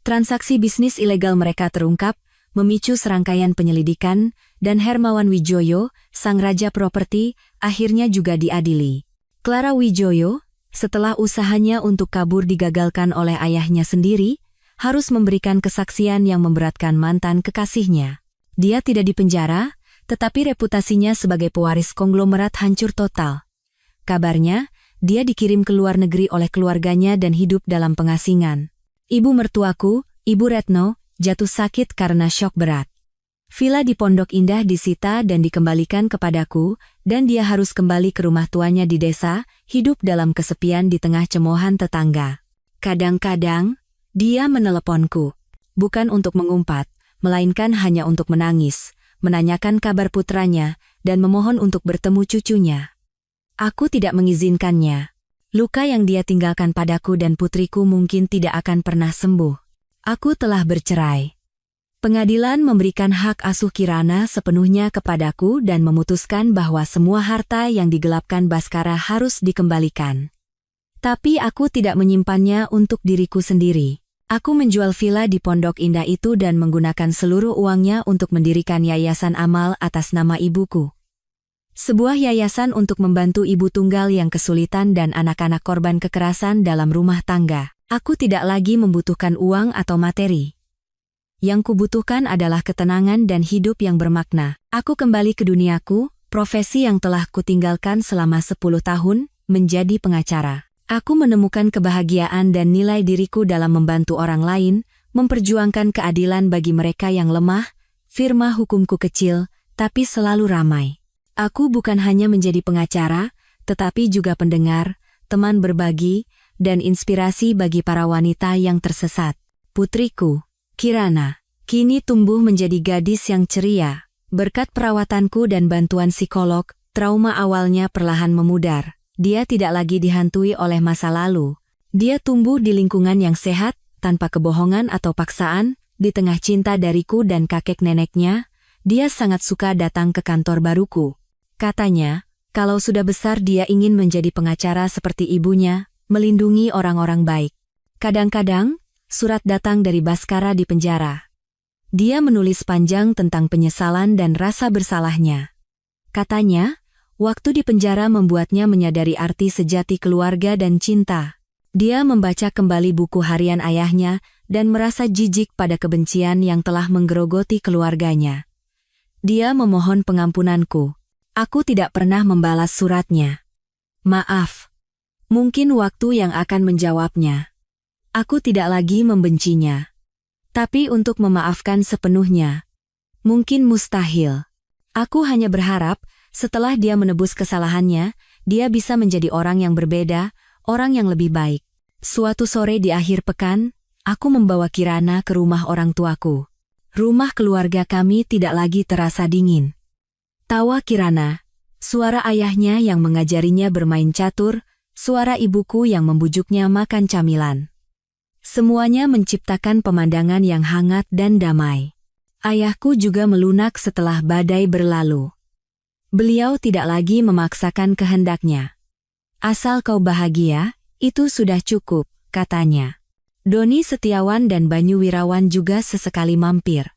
Transaksi bisnis ilegal mereka terungkap, memicu serangkaian penyelidikan, dan Hermawan Wijoyo, sang raja properti, akhirnya juga diadili. Clara Wijoyo, setelah usahanya untuk kabur digagalkan oleh ayahnya sendiri, harus memberikan kesaksian yang memberatkan mantan kekasihnya. Dia tidak dipenjara, tetapi reputasinya sebagai pewaris konglomerat hancur total. Kabarnya, dia dikirim ke luar negeri oleh keluarganya dan hidup dalam pengasingan. Ibu mertuaku, Ibu Retno, jatuh sakit karena syok berat. Villa di Pondok Indah disita dan dikembalikan kepadaku, dan dia harus kembali ke rumah tuanya di desa, hidup dalam kesepian di tengah cemoohan tetangga. Kadang-kadang, dia meneleponku. Bukan untuk mengumpat, melainkan hanya untuk menangis, menanyakan kabar putranya, dan memohon untuk bertemu cucunya. Aku tidak mengizinkannya. Luka yang dia tinggalkan padaku dan putriku mungkin tidak akan pernah sembuh. Aku telah bercerai. Pengadilan memberikan hak asuh Kirana sepenuhnya kepadaku dan memutuskan bahwa semua harta yang digelapkan Baskara harus dikembalikan. Tapi aku tidak menyimpannya untuk diriku sendiri. Aku menjual villa di Pondok Indah itu dan menggunakan seluruh uangnya untuk mendirikan yayasan amal atas nama ibuku. Sebuah yayasan untuk membantu ibu tunggal yang kesulitan dan anak-anak korban kekerasan dalam rumah tangga. Aku tidak lagi membutuhkan uang atau materi. Yang kubutuhkan adalah ketenangan dan hidup yang bermakna. Aku kembali ke duniaku, profesi yang telah kutinggalkan selama 10 tahun, menjadi pengacara. Aku menemukan kebahagiaan dan nilai diriku dalam membantu orang lain, memperjuangkan keadilan bagi mereka yang lemah. Firma hukumku kecil, tapi selalu ramai. Aku bukan hanya menjadi pengacara, tetapi juga pendengar, teman berbagi, dan inspirasi bagi para wanita yang tersesat. Putriku, Kirana, kini tumbuh menjadi gadis yang ceria. Berkat perawatanku dan bantuan psikolog, trauma awalnya perlahan memudar. Dia tidak lagi dihantui oleh masa lalu. Dia tumbuh di lingkungan yang sehat, tanpa kebohongan atau paksaan, di tengah cinta dariku dan kakek neneknya. Dia sangat suka datang ke kantor baruku. Katanya, kalau sudah besar dia ingin menjadi pengacara seperti ibunya, melindungi orang-orang baik. Kadang-kadang, surat datang dari Baskara di penjara. Dia menulis panjang tentang penyesalan dan rasa bersalahnya. Katanya, waktu di penjara membuatnya menyadari arti sejati keluarga dan cinta. Dia membaca kembali buku harian ayahnya dan merasa jijik pada kebencian yang telah menggerogoti keluarganya. Dia memohon pengampunanku. Aku tidak pernah membalas suratnya. Maaf. Mungkin waktu yang akan menjawabnya. Aku tidak lagi membencinya. Tapi untuk memaafkan sepenuhnya, mungkin mustahil. Aku hanya berharap, setelah dia menebus kesalahannya, dia bisa menjadi orang yang berbeda, orang yang lebih baik. Suatu sore di akhir pekan, aku membawa Kirana ke rumah orang tuaku. Rumah keluarga kami tidak lagi terasa dingin. Tawa Kirana, suara ayahnya yang mengajarinya bermain catur, suara ibuku yang membujuknya makan camilan. Semuanya menciptakan pemandangan yang hangat dan damai. Ayahku juga melunak setelah badai berlalu. Beliau tidak lagi memaksakan kehendaknya. Asal kau bahagia, itu sudah cukup, katanya. Doni Setiawan dan Banyu Wirawan juga sesekali mampir.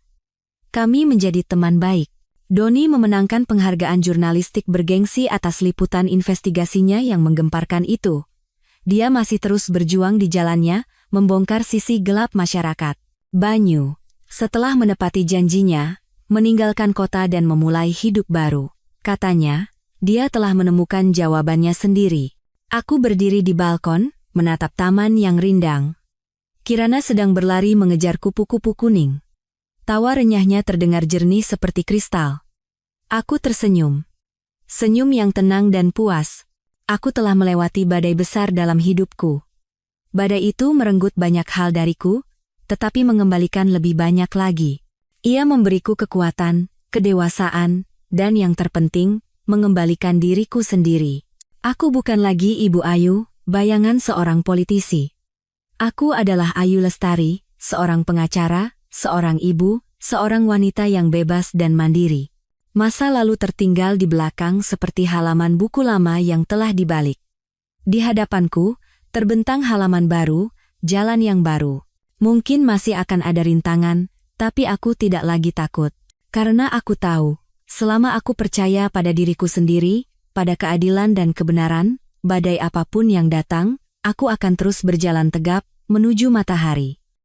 Kami menjadi teman baik. Doni memenangkan penghargaan jurnalistik bergengsi atas liputan investigasinya yang menggemparkan itu. Dia masih terus berjuang di jalannya, membongkar sisi gelap masyarakat. Banyu, setelah menepati janjinya, meninggalkan kota dan memulai hidup baru. Katanya, dia telah menemukan jawabannya sendiri. Aku berdiri di balkon, menatap taman yang rindang. Kirana sedang berlari mengejar kupu-kupu kuning. Tawa renyahnya terdengar jernih seperti kristal. Aku tersenyum. Senyum yang tenang dan puas. Aku telah melewati badai besar dalam hidupku. Badai itu merenggut banyak hal dariku, tetapi mengembalikan lebih banyak lagi. Ia memberiku kekuatan, kedewasaan, dan yang terpenting, mengembalikan diriku sendiri. Aku bukan lagi Ibu Ayu, bayangan seorang politisi. Aku adalah Ayu Lestari, seorang pengacara, seorang ibu, seorang wanita yang bebas dan mandiri. Masa lalu tertinggal di belakang seperti halaman buku lama yang telah dibalik. Di hadapanku, terbentang halaman baru, jalan yang baru. Mungkin masih akan ada rintangan, tapi aku tidak lagi takut. Karena aku tahu, selama aku percaya pada diriku sendiri, pada keadilan dan kebenaran, badai apapun yang datang, aku akan terus berjalan tegap, menuju matahari.